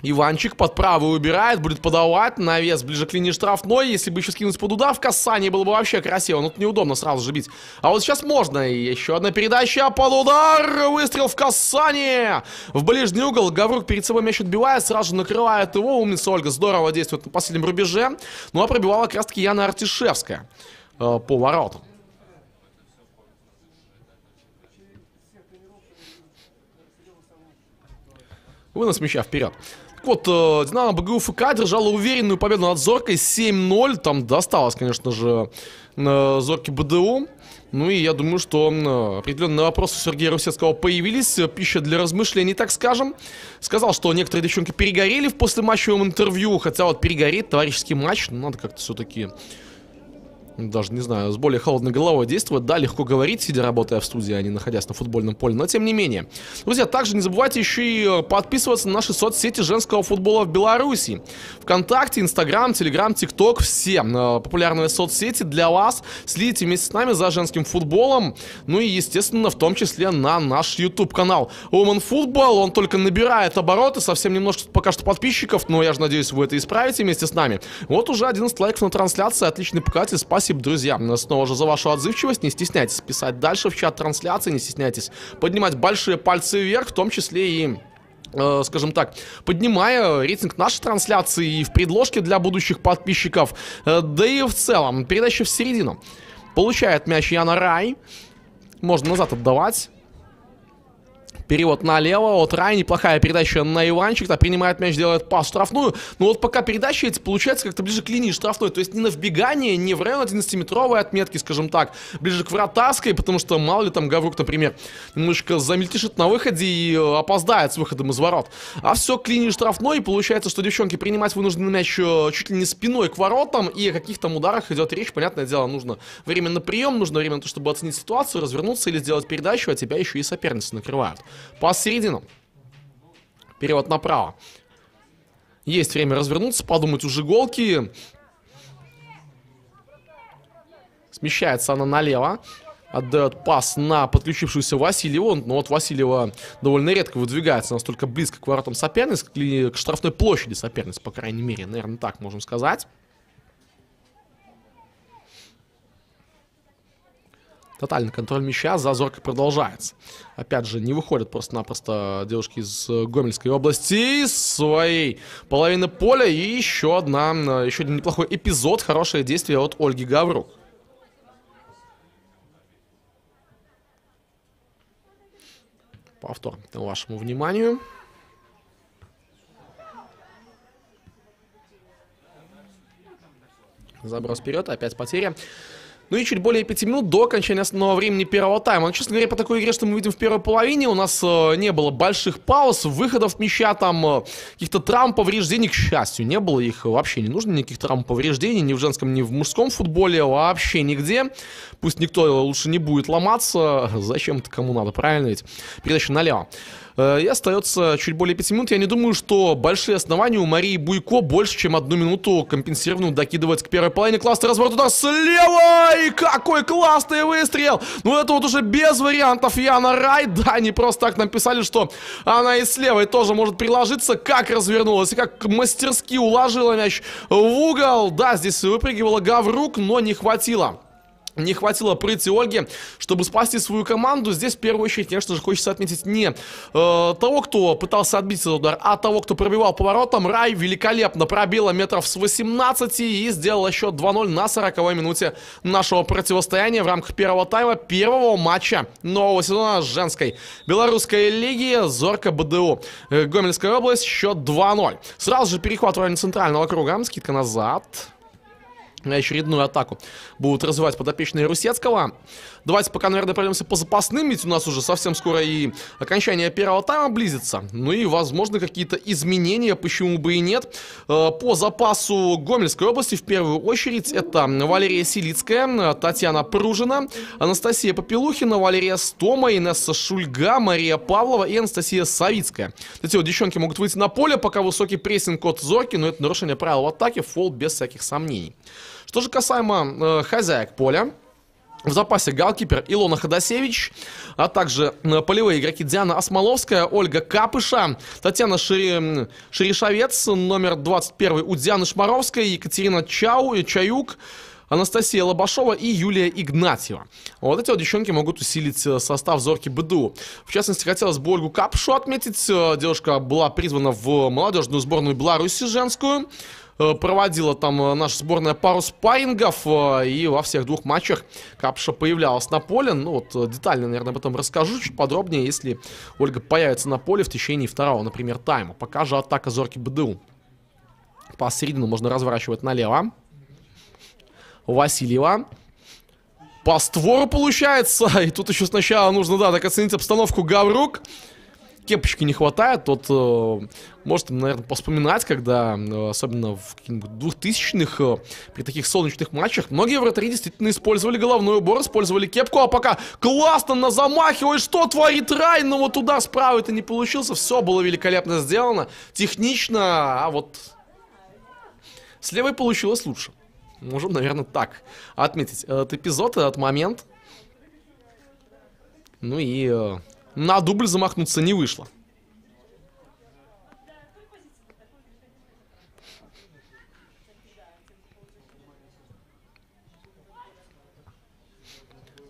Иванчик под правый убирает, будет подавать, навес ближе к линии штрафной. Если бы еще скинуть под удар в касание, было бы вообще красиво. Но тут неудобно сразу же бить. А вот сейчас можно. И еще одна передача под удар. Выстрел в касание. В ближний угол. Гаврук перед собой мяч отбивает, сразу же накрывает его. Умница Ольга здорово действует на последнем рубеже. Ну а пробивала как раз таки Яна Артишевская по воротам. Вынос мяча вперед. Вот, Динамо БГУ ФК держала уверенную победу над Зоркой 7-0. Там досталось, конечно же, Зорке БДУ. Ну и я думаю, что определенные вопросы у Сергея Русецкого появились. Пища для размышлений, так скажем. Сказал, что некоторые девчонки перегорели в послематчевом интервью. Хотя вот перегореть товарищеский матч, ну, надо как-то все-таки... Даже, не знаю, с более холодной головой действовать. Да, легко говорить, сидя работая в студии, а не находясь на футбольном поле. Но тем не менее. Друзья, также не забывайте еще и подписываться на наши соцсети женского футбола в Беларуси. ВКонтакте, Инстаграм, Телеграм, ТикТок. Все популярные соцсети для вас. Следите вместе с нами за женским футболом. Ну и, естественно, в том числе на наш YouTube-канал. Women Football, он только набирает обороты. Совсем немножко пока что подписчиков. Но я же надеюсь, вы это исправите вместе с нами. Вот уже 11 лайков на трансляции. Отличный показатель. Спасибо, друзья, снова же за вашу отзывчивость. Не стесняйтесь писать дальше в чат трансляции, не стесняйтесь поднимать большие пальцы вверх, в том числе и, скажем так, поднимая рейтинг нашей трансляции и в предложке для будущих подписчиков, да и в целом. Передача в середину. Получает мяч Яна Рай. Можно назад отдавать. Перевод налево, вот Рай, неплохая передача на Иванчик, принимает мяч, делает пас в штрафную. Но вот пока передачи эти получаются как-то ближе к линии штрафной, то есть не на вбегание, не в район 11-метровой отметки, скажем так, ближе к вратарской, потому что мало ли там Гаврук, например, немножечко замельтешит на выходе и опоздает с выходом из ворот. А все к линии штрафной, и получается, что девчонки принимать вынуждены мяч чуть ли не спиной к воротам, и о каких там ударах идет речь, понятное дело, нужно время на прием, нужно время на то, чтобы оценить ситуацию, развернуться или сделать передачу, а тебя еще и соперницы накрывают. Пас в середину. Перевод направо. Есть время развернуться, подумать уже голки. Смещается она налево. Отдает пас на подключившуюся Васильеву. Но вот Васильева довольно редко выдвигается настолько близко к воротам соперниц, к штрафной площади соперниц, по крайней мере. Наверное, так можем сказать. Тотальный контроль мяча за Зоркой продолжается. Опять же, не выходят просто-напросто девушки из Гомельской области, из своей половины поля. И еще один неплохой эпизод, хорошее действие от Ольги Гаврук. Повтор вашему вниманию. Заброс вперед, опять потеря. Ну и чуть более 5 минут до окончания основного времени первого тайма. Но, честно говоря, по такой игре, что мы видим в первой половине, у нас не было больших пауз, выходов мяча, там каких-то травм, повреждений, к счастью, не было. Их вообще не нужно, никаких травм, повреждений, ни в женском, ни в мужском футболе, вообще нигде. Пусть никто лучше не будет ломаться. Зачем это кому надо, правильно ведь? Передача налево. И остается чуть более 5 минут. Я не думаю, что большие основания у Марии Буйко больше, чем 1 минуту компенсированную докидывать к первой половине. Классный разворот туда слева! И какой классный выстрел! Ну это вот уже без вариантов Яна Рай. Да, не просто так нам писали, что она и с левой тоже может приложиться. Как развернулась и как мастерски уложила мяч в угол. Да, здесь выпрыгивала Гаврук, но не хватило. Не хватило прыти Ольги, чтобы спасти свою команду. Здесь в первую очередь, конечно же, хочется отметить не того, кто пытался отбить этот удар, а того, кто пробивал поворотом. Рай великолепно пробила метров с 18 и сделала счет 2-0 на 40-й минуте нашего противостояния в рамках первого тайма, первого матча нового сезона женской белорусской лиги Зорка БДУ. Гомельская область, счет 2-0. Сразу же перехват в районе центрального круга, скидка назад. очередную атаку будут развивать подопечные Русецкого. Давайте пока, наверное, пройдемся по запасным, ведь у нас уже совсем скоро и окончание первого тайма близится. Ну и, возможно, какие-то изменения, почему бы и нет. По запасу Гомельской области, в первую очередь, это Валерия Силицкая, Татьяна Пружина, Анастасия Попелухина, Валерия Стома, Инесса Шульга, Мария Павлова и Анастасия Савицкая. Эти вот девчонки могут выйти на поле, пока высокий прессинг от Зорки, но это нарушение правил в атаке, фол без всяких сомнений. Что же касаемо хозяек поля, в запасе голкипер Илона Ходосевич, а также полевые игроки Диана Осмоловская, Ольга Капыша, Татьяна Шеришовец, номер 21 у Дианы Шмаровской, Екатерина Чаюк, Анастасия Лобашова и Юлия Игнатьева. Вот эти вот девчонки могут усилить состав Зорки БДУ. В частности, хотелось бы Ольгу Капышу отметить. Девушка была призвана в молодежную сборную Беларуси женскую. Проводила там наша сборная пару спаррингов, и во всех двух матчах Капша появлялась на поле. Ну вот детально, наверное, об этом расскажу чуть подробнее, если Ольга появится на поле в течение второго, например, тайма. Пока же атака Зорки БДУ. Посередину можно разворачивать налево. Васильева. По створу получается. И тут еще сначала нужно, да, так оценить обстановку. Гаврук. Кепочки не хватает, тот может, наверное, поспоминать, когда, особенно в 2000-х, при таких солнечных матчах, многие вратари действительно использовали головной убор, использовали кепку, а пока классно на замахе, ой, что творит Рай, но вот удар справа это не получился, все было великолепно сделано, технично, а вот с левой получилось лучше. Можем, наверное, так отметить этот эпизод, этот момент. Ну и... на дубль замахнуться не вышло.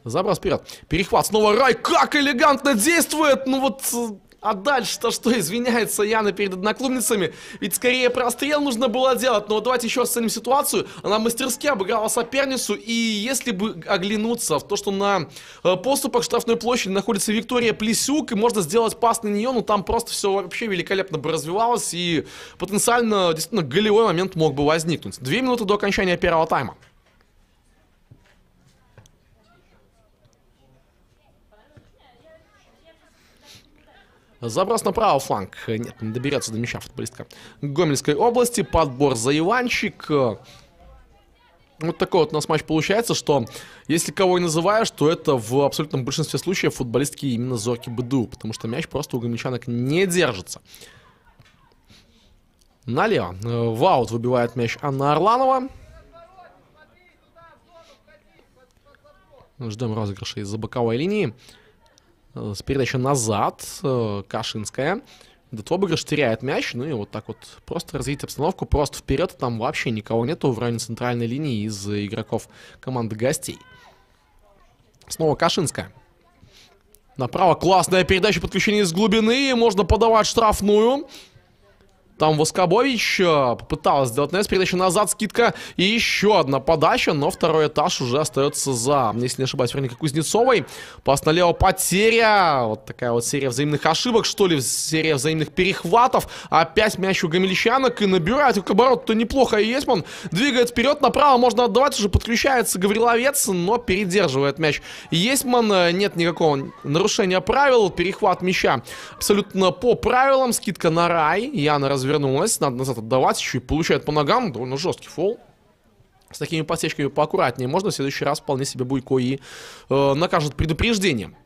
Заброс вперед. Перехват. Снова Рай. Как элегантно действует. Ну вот... а дальше-то что, извиняется Яна перед одноклубницами? Ведь скорее прострел нужно было делать. Но давайте еще оценим ситуацию. Она мастерски обыграла соперницу. И если бы оглянуться в то, что на поступах штрафной площади находится Виктория Плесюк, и можно сделать пас на нее, ну там просто все вообще великолепно бы развивалось. И потенциально, действительно, голевой момент мог бы возникнуть. 2 минуты до окончания первого тайма. Заброс на правый фланг. Нет, не доберется до мяча футболистка Гомельской области. Подбор за Иванчик. Вот такой вот у нас матч получается, что если кого и называешь, то это в абсолютном большинстве случаев футболистки именно Зорки БДУ. Потому что мяч просто у гомельчанок не держится. Налево. В аут выбивает мяч Анна Орланова. Ждем розыгрыша из-за боковой линии. С передачей назад. Кашинская. Этот обыгрыш теряет мяч. Ну и вот так вот просто развить обстановку. Просто вперед. Там вообще никого нету в районе центральной линии из игроков команды гостей. Снова Кашинская. Направо классная передача, подключение из глубины. Можно подавать штрафную. Там Воскобович попыталась сделать навес, передача назад, скидка и еще одна подача, но второй этаж уже остается за, если не ошибаюсь, Вероника Кузнецовой. Пас налево, потеря, вот такая вот серия взаимных ошибок, что ли, серия взаимных перехватов. Опять мяч у гомельчанок и набирает, как оборот-то неплохо, и Есман двигает вперед, направо можно отдавать, уже подключается Гавриловец, но передерживает мяч Есман, нет никакого нарушения правил, перехват мяча абсолютно по правилам, скидка на Рай, Яна развернулась, надо назад отдавать, еще и получает по ногам, довольно жесткий фол. С такими подсечками поаккуратнее можно, в следующий раз вполне себе Буйко и накажет предупреждением.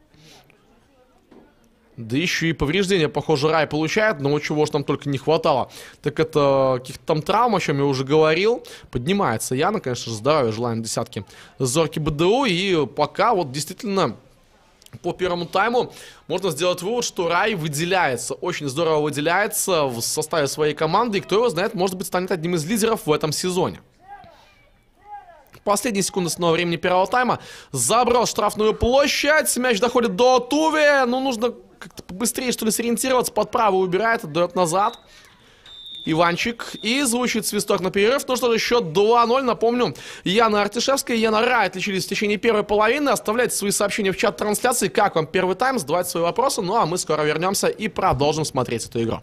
Да еще и повреждения, похоже, Рай получает, но вот чего же там только не хватало. Так это каких-то там травм, о чем я уже говорил. Поднимается Яна, конечно же, здоровья желаем десятки Зорки БДУ, и пока вот действительно... По первому тайму можно сделать вывод, что Рай выделяется, очень здорово выделяется в составе своей команды, и кто его знает, может быть, станет одним из лидеров в этом сезоне. Последние секунды снова времени первого тайма. Заброс в штрафную площадь, мяч доходит до Туве, ну нужно как-то побыстрее, что ли, сориентироваться, под право убирает, отдает назад. Иванчик. И звучит свисток на перерыв. Ну что же, счет 2-0. Напомню, Яна Артишевская и Яна Рай отличились в течение первой половины. Оставляйте свои сообщения в чат трансляции. Как вам первый тайм? Задавайте свои вопросы. Ну а мы скоро вернемся и продолжим смотреть эту игру.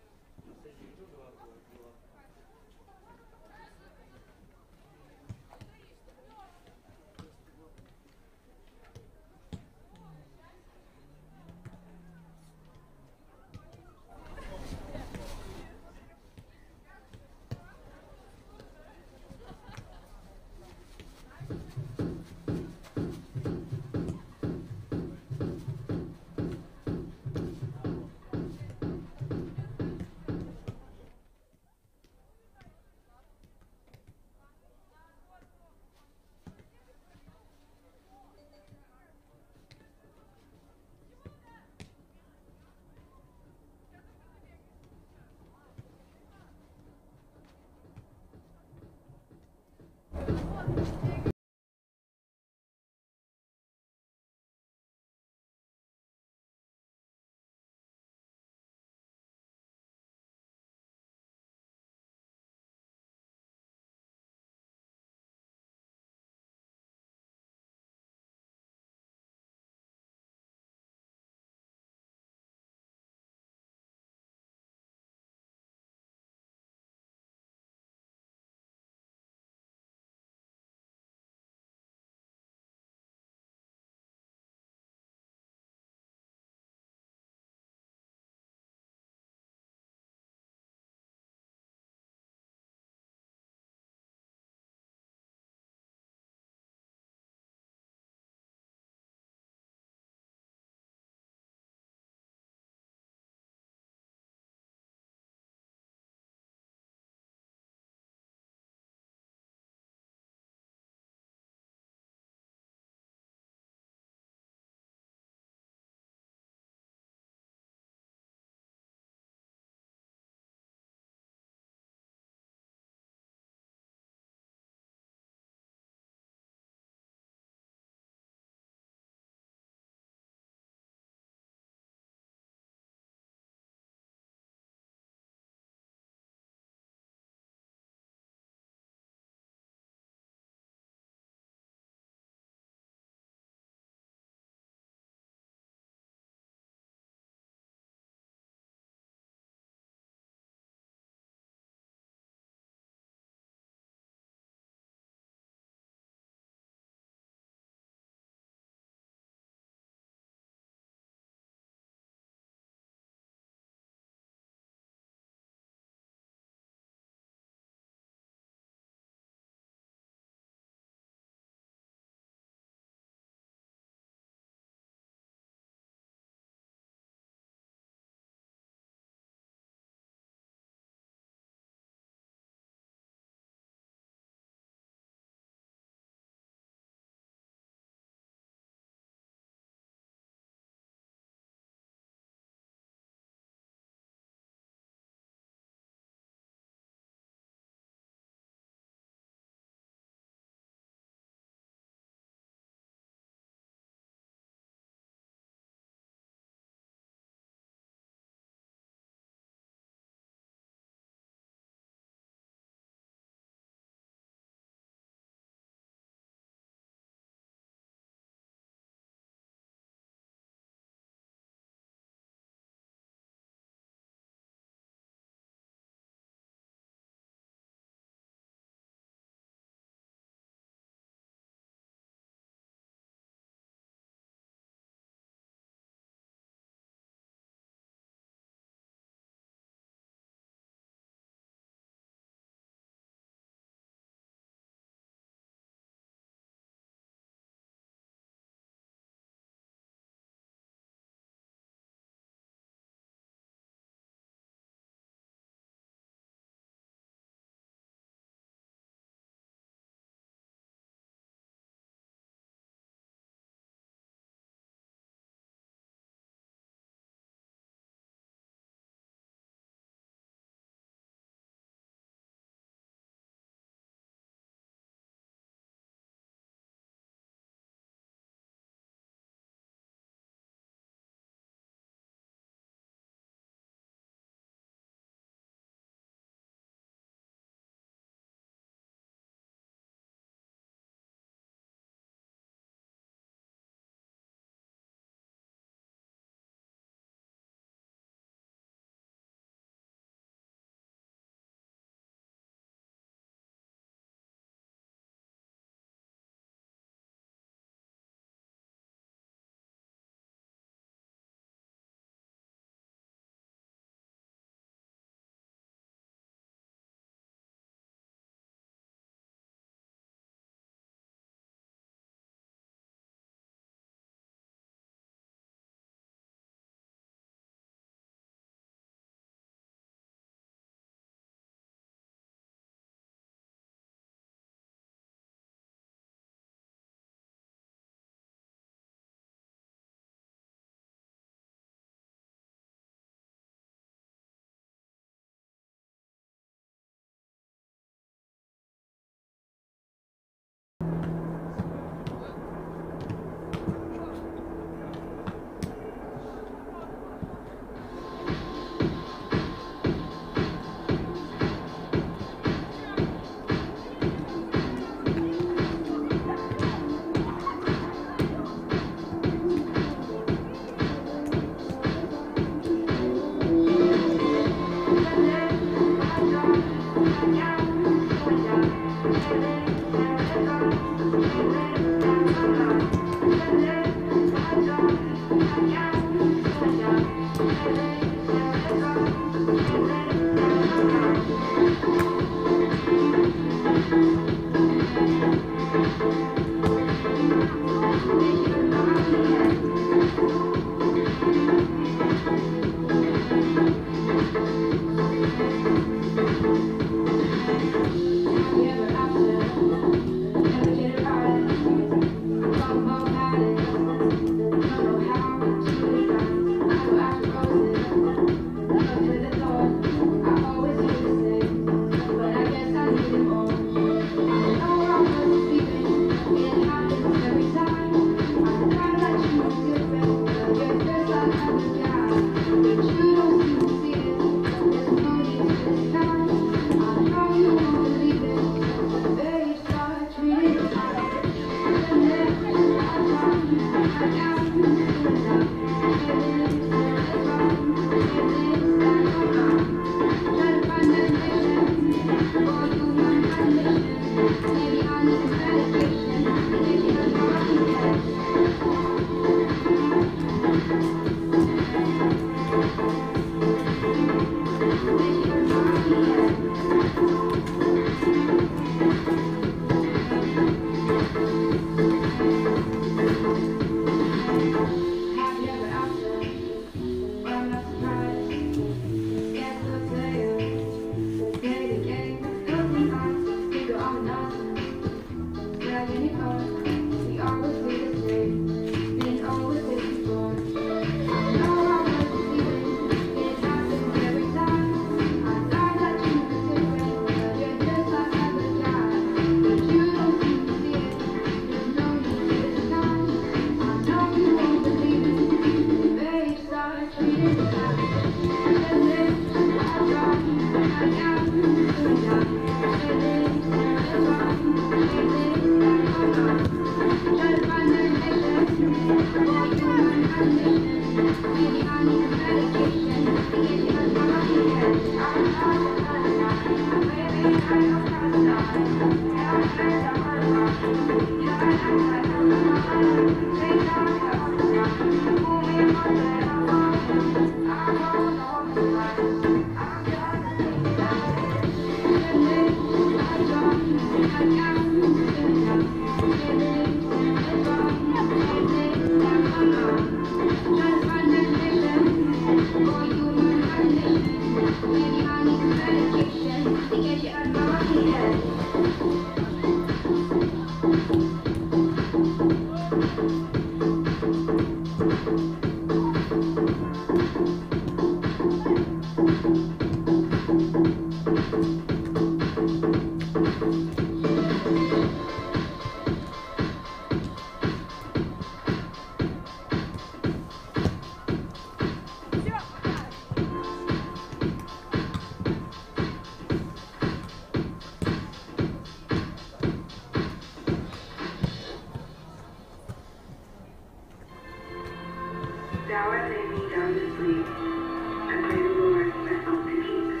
Thou art laid me down to sleep. I pray the Lord my soul to keep.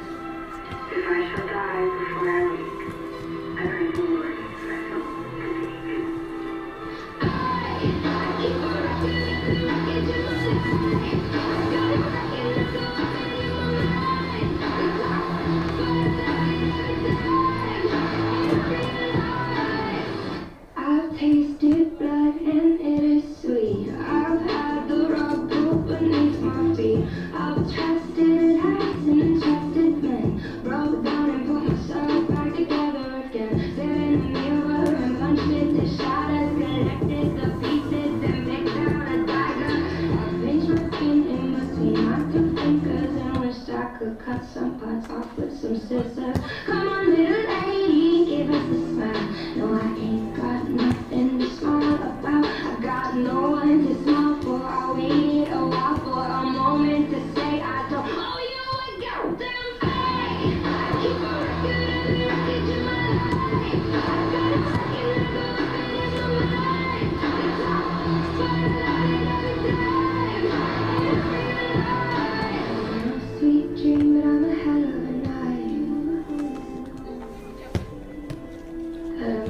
If I shall die before I wake, I pray the Lord my soul to keep. I've tasted blood and it is sweet. I've had the rug pulled beneath my feet. I've trusted heights and trusted men. Broke down and put myself back together again. Stared in the mirror and punched it to shatters. Connected the pieces and picked out a dagger. I've pinched my skin in between my two fingers and wished I could cut some parts off with some scissors. Come on, little lady, give us a smile. No, I ain't got nothing to smile about. I got no one to smile for. I waited a while for a moment to say I don't owe you a goddamn thing. I keep a record of the wreckage of my life. I got a second to go in my mind. It's all for a lot of time. No sweet dream, but I'm a hell of a night.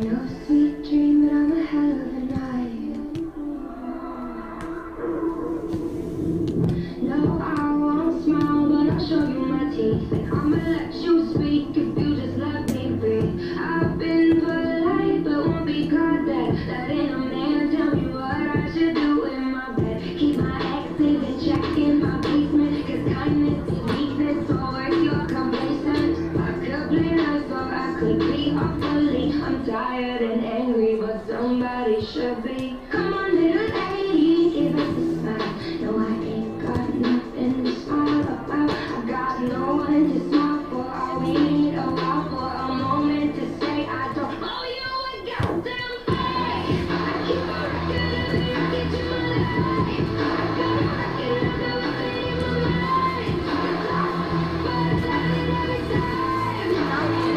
No sweet dream, but I'm a hell of a night. No, I won't smile, but I'll show you my teeth. And I'ma let you speak if you just let me breathe. I've been polite, but won't be caught dead. Letting a man tell me what I should do in my bed. Keep my exes in check in my basement. Cause kindness is weakness, so if you're complacent, I could play nice or I could be awfully. I'm tired and angry, but somebody should be. Come on, little lady, give us a smile. No, I ain't got nothing to smile about. I got no one to smile for. I waited a while for a moment to say I don't owe you a goddamn thing. I keep a record of the wreckage of my life. I got a record of the wreckage of my mind. It's all for a lot of time. I realize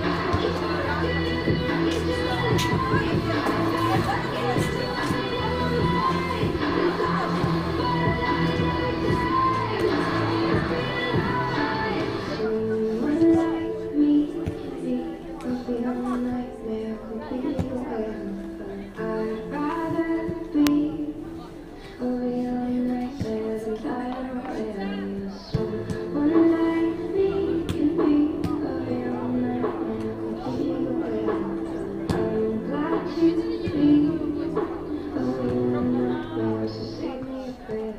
I keep a record of the wreckage of my life. I got a record of the wreckage of my mind. It's all for a lot of time. Someone like me can be a real nightmare, completely aware. I'd rather be a real nightmare than die aware. Someone like me can be a real nightmare, completely aware. I'm glad to be a real nightmare, so save me your prayers.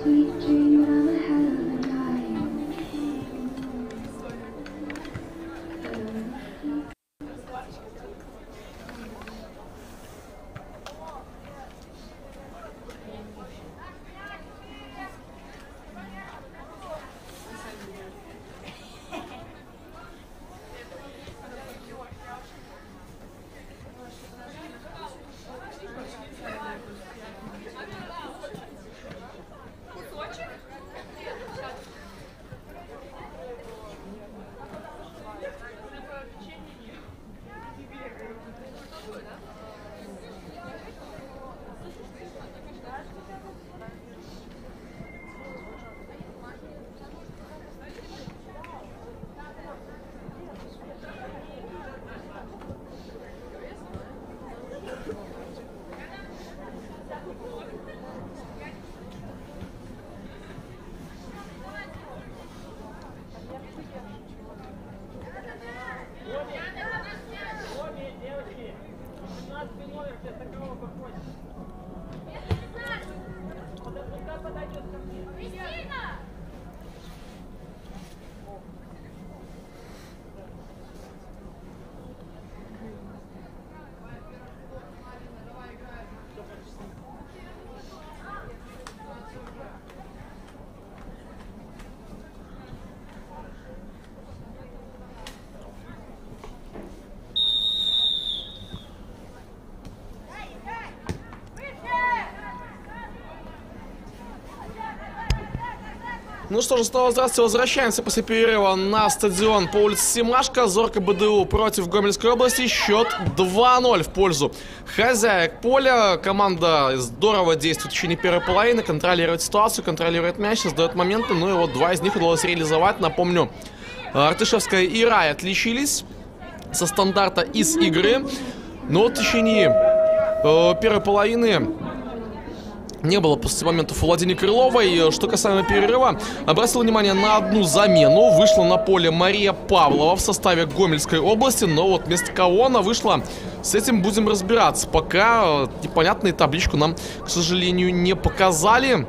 Sweet dream, but I'm a hell of a night. Ну что же, снова здравствуйте, возвращаемся после перерыва на стадион по улице Семашко. Зорко БДУ против Гомельской области. Счет 2-0 в пользу хозяек поля. Команда здорово действует в течение первой половины, контролирует ситуацию, контролирует мяч, создает моменты. Ну и вот два из них удалось реализовать. Напомню, Артышевская и Рай отличились со стандарта из игры. Но в течение первой половины не было после моментов у Владимира Крыловой. Что касаемо перерыва, обратил внимание на одну замену. Вышла на поле Мария Павлова в составе Гомельской области. Но вот вместо кого она вышла, с этим будем разбираться. Пока непонятную табличку нам, к сожалению, не показали.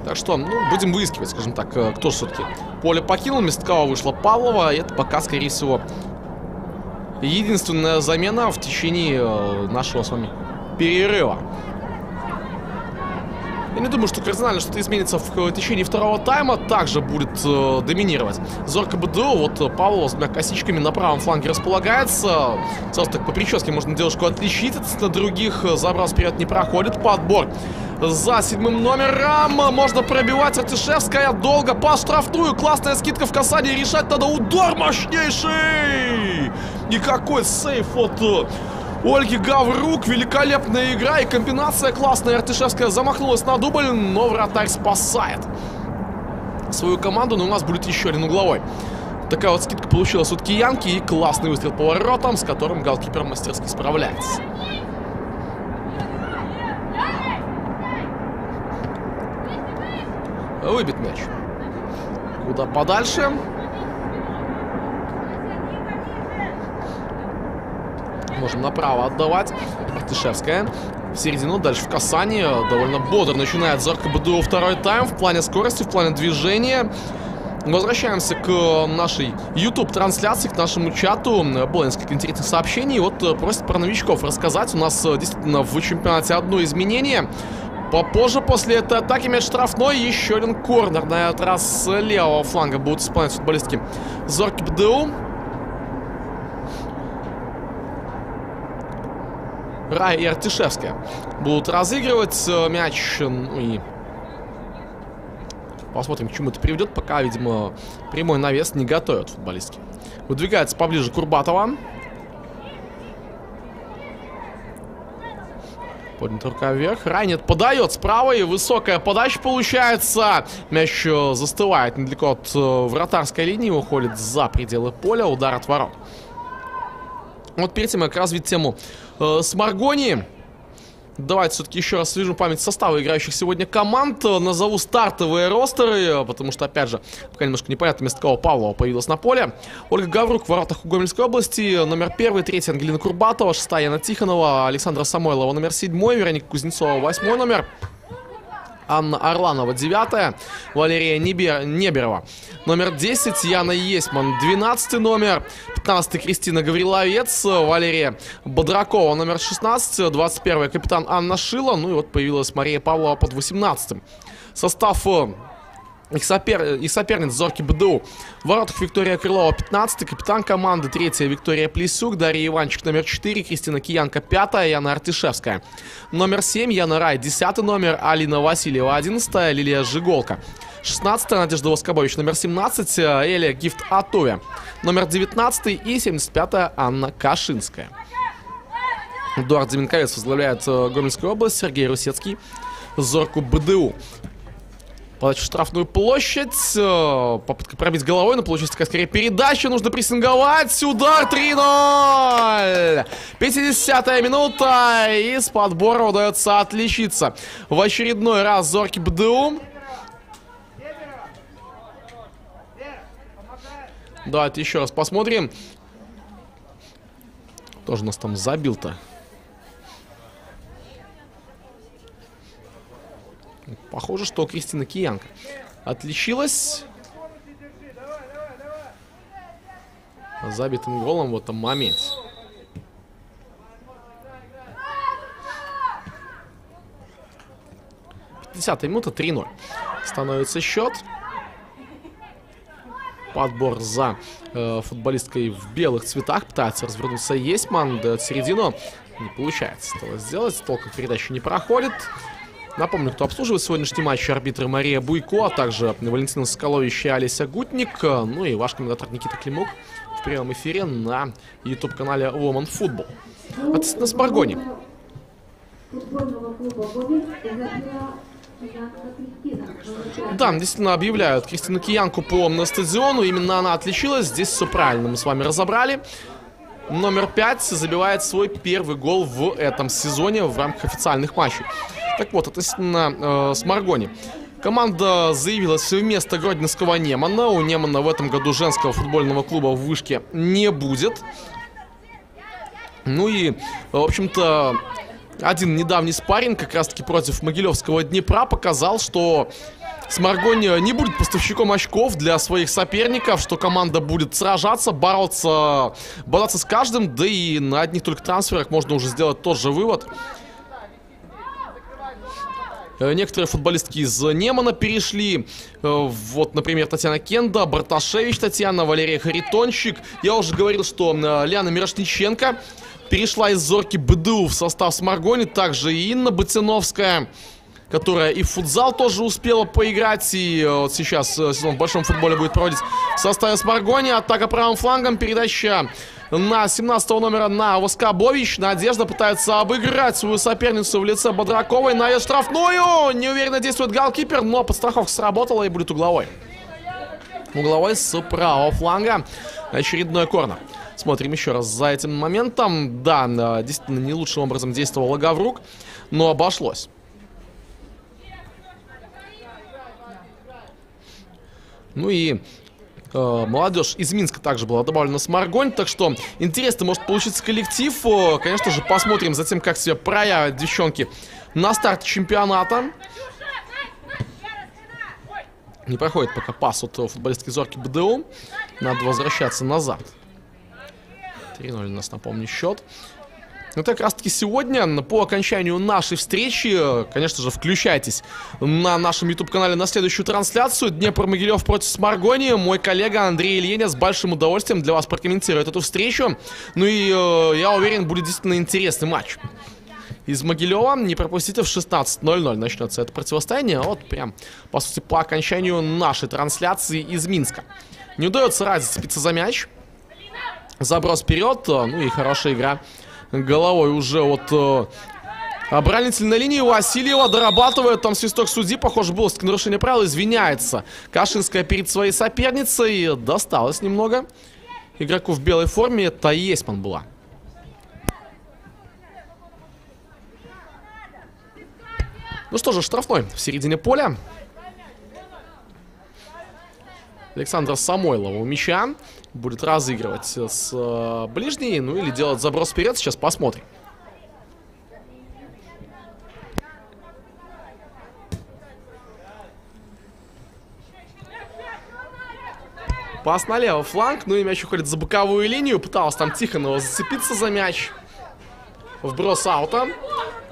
Так что, ну, будем выискивать, скажем так, кто же все-таки поле покинул. Вместо кого вышла Павлова. И это пока, скорее всего, единственная замена в течение нашего с вами перерыва. Я не думаю, что кардинально что-то изменится в течение второго тайма. Также будет доминировать Зорко БДУ. Вот Павлова с двумя косичками на правом фланге располагается. Сразу так по прическе можно девушку отличить от других. Заброс вперед не проходит. Подбор за 7-м номером. Можно пробивать. Артышевская долго по штрафную. Классная скидка в касании. Решать надо. Удар мощнейший. И какой сейф от Ольги Гаврук. Великолепная игра и комбинация классная. Артышевская замахнулась на дубль, но вратарь спасает свою команду. Но у нас будет еще один угловой. Такая вот скидка получилась от киянки. И классный выстрел по воротам, с которым голкипер мастерски справляется. Выбит мяч. Куда подальше. Можем направо отдавать. Артышевская в середину, дальше в касание. Довольно бодро начинает Зорко БДУ второй тайм в плане скорости, в плане движения. Возвращаемся к нашей YouTube-трансляции, к нашему чату. Было несколько интересных сообщений. Вот просят про новичков рассказать. У нас действительно в чемпионате одно изменение. Попозже, после этой атаки, мяч штрафной. Еще один корнер. На этот раз с левого фланга будут исполнять футболистки Зорко БДУ. Рай и Артышевская будут разыгрывать мяч. Ну и посмотрим, к чему это приведет. Пока, видимо, прямой навес не готовят футболистки. Выдвигается поближе Курбатова. Поднята рука вверх. Райнет подает справа. И высокая подача получается. Мяч застывает недалеко от вратарской линии. Уходит за пределы поля. Удар от ворот. Вот перед тем, как развить тему с Маргони, давайте все-таки еще раз свяжу память состава играющих сегодня команд. Назову стартовые ростеры, потому что, опять же, пока немножко непонятно, вместо кого Павлова появилась на поле. Ольга Гаврук в воротах у Гомельской области. Номер 1, 3 Ангелина Курбатова, 6 Яна Тихонова, Александра Самойлова, номер 7, Вероника Кузнецова, 8 номер. Анна Орланова, 9, Валерия Неберова, номер 10, Яна Есман, 12 номер, 15 Кристина Гавриловец, Валерия Бодракова, номер 16, 21 капитан Анна Шила, ну и вот появилась Мария Павлова под 18-м. Состав их соперниц Зорки БДУ. В воротах Виктория Крылова, 15, капитан команды, 3 Виктория Плесюк, Дарья Иванчик, номер 4, Кристина Киянка, 5, Яна Артышевская, номер 7, Яна Рай, 10 номер, Алина Васильева, 11, Лилия Жиголка, 16, Надежда Воскобович, номер 17, Эля Гифт Атове, номер 19 и 75 Анна Кашинская. Эдуард Деменковец возглавляет Гомельскую область, Сергей Русецкий, Зорку БДУ. Подача в штрафную площадь. Попытка пробить головой, но получилась такая скорее передача. Нужно прессинговать. Удар 3-0. 50-я минута. И с подбора удается отличиться в очередной раз Зорки БДУ. Давайте еще раз посмотрим. Кто же нас там забил-то? Похоже, что Кристина Киянка отличилась забитым голом в этом моменте. 50-я минута, 3-0. Становится счет. Подбор за футболисткой в белых цветах. Пытается развернуться Есман. Дает середину. Не получается этого сделать. Толком передача не проходит. Напомню, кто обслуживает сегодняшний матч: арбитры Мария Буйко, а также Валентина Соколович и Олеся Гутник. Ну и ваш комментатор Никита Климук в прямом эфире на YouTube-канале Woman Football. Относительно Сморгони. Да, действительно объявляют Кристину Киянку по стадиону. Именно она отличилась. Здесь все правильно мы с вами разобрали. Номер 5 забивает свой первый гол в этом сезоне в рамках официальных матчей. Так вот, относительно Сморгони. Команда заявилась вместо гродненского Немана. У Немана в этом году женского футбольного клуба в Вышке не будет. Ну и, в общем-то, один недавний спарринг как раз-таки против Могилевского Днепра показал, что Сморгонь не будет поставщиком очков для своих соперников, что команда будет сражаться, бороться с каждым, да и на одних только трансферах можно уже сделать тот же вывод. Некоторые футболистки из Немана перешли. Вот, например, Татьяна Кенда, Барташевич Татьяна, Валерия Харитончик. Я уже говорил, что Лиана Мирошниченко перешла из Зорки БДУ в состав Сморгони. Также и Инна Ботиновская, которая и в футзал тоже успела поиграть. И вот сейчас сезон в большом футболе будет проводить в составе Сморгони. Атака правым флангом, передача на 17-го номера на Воскобович. Надежда пытается обыграть свою соперницу в лице Бодраковой. На штрафную. Неуверенно действует голкипер, но подстраховка сработала и будет угловой. Угловой с правого фланга. Очередной корнер. Смотрим еще раз за этим моментом. Да, действительно не лучшим образом действовал Гаврук, но обошлось. Ну и молодежь из Минска также была добавлена в Сморгонь. Так что интересно может получиться коллектив. Конечно же, посмотрим за тем, как себя проявят девчонки на старте чемпионата. Не проходит пока пас от футболистки Зорки БДУ. Надо возвращаться назад. 3-0 у нас, напомню, счет. Ну, как раз таки сегодня, по окончанию нашей встречи, конечно же, включайтесь на нашем YouTube-канале на следующую трансляцию. Днепр-Могилев против Сморгони. Мой коллега Андрей Ильиня с большим удовольствием для вас прокомментирует эту встречу. Ну и я уверен, будет действительно интересный матч. Из Могилева не пропустите, в 16:00 начнется это противостояние. Вот прям, по сути, по окончанию нашей трансляции из Минска. Не удается Раде зацепиться за мяч. Заброс вперед. Ну и хорошая игра головой уже от оборонительной линии. Васильева дорабатывает. Там свисток судьи. Похоже, было нарушение правил. Извиняется Кашинская перед своей соперницей. Досталось немного игроку в белой форме. Это Есман была. Ну что же, штрафной в середине поля. Александра Самойлова у мяча. Будет разыгрывать с ближней. Ну или делать заброс вперед. Сейчас посмотрим. Пас на левый фланг. Ну и мяч уходит за боковую линию. Пыталась там Тихонова зацепиться за мяч. Вброс аута.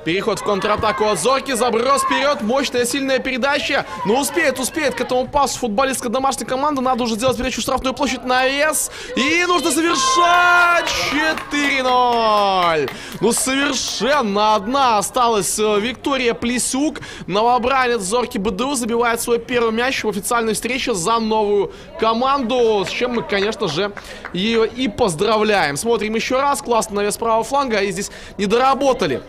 Переход в контратаку от Зорки. Заброс вперед. Мощная, сильная передача. Но успеет к этому пасу футболистка домашней команды. Надо уже делать передачу в штрафную площадь, навес. И нужно завершать. 4-0. Ну, совершенно одна осталась Виктория Плесюк. Новобранец Зорки БДУ забивает свой первый мяч в официальной встрече за новую команду. С чем мы, конечно же, ее и поздравляем. Смотрим еще раз. Классный навес правого фланга. И здесь не доработали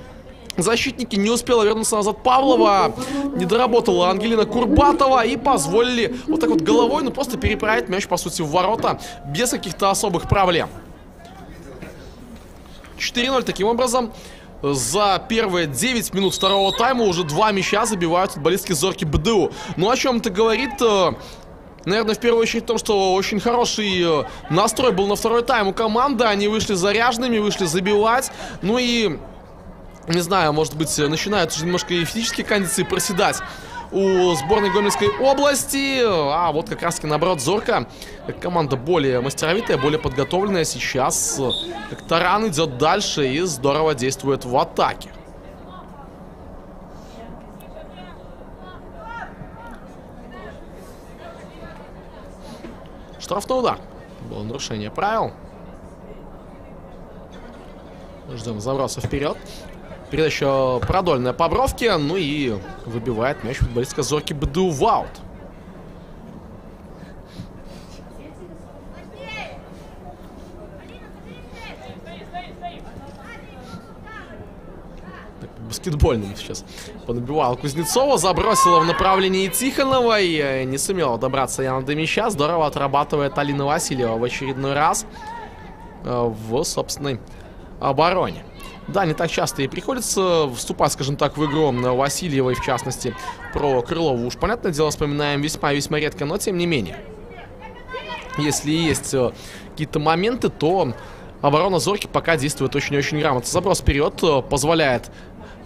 защитники, не успела вернуться назад Павлова, не доработала Ангелина Курбатова и позволили вот так вот головой, ну просто переправить мяч, по сути, в ворота без каких-то особых проблем. 4-0 таким образом. За первые 9 минут второго тайма уже 2 мяча забивают футболистки Зорки БДУ. Ну о чем это говорит? Наверное, в первую очередь в том, что очень хороший настрой был на второй тайм у команды. Они вышли заряженными, вышли забивать. Ну и не знаю, может быть, начинают уже немножко и физические кондиции проседать у сборной Гомельской области. А вот как раз-таки наоборот Зорка, как команда более мастеровитая, более подготовленная. Сейчас как таран идет дальше и здорово действует в атаке. Штрафной удар. Было нарушение правил. Ждем заброса вперед. Передача продольная по бровке. Ну и выбивает мяч футболистка Зорки БДУ в аут. Баскетбольным сейчас подбивал Кузнецова, забросила в направлении Тихонова и не сумела добраться Яна до мяча. Здорово отрабатывает Алина Васильева в очередной раз в собственной обороне. Да, не так часто и приходится вступать, скажем так, в игру Васильевой, в частности, про Крылову. Уж, понятное дело, вспоминаем весьма-весьма редко, но тем не менее. Если есть какие-то моменты, то оборона Зорки пока действует очень-очень грамотно. Заброс вперед позволяет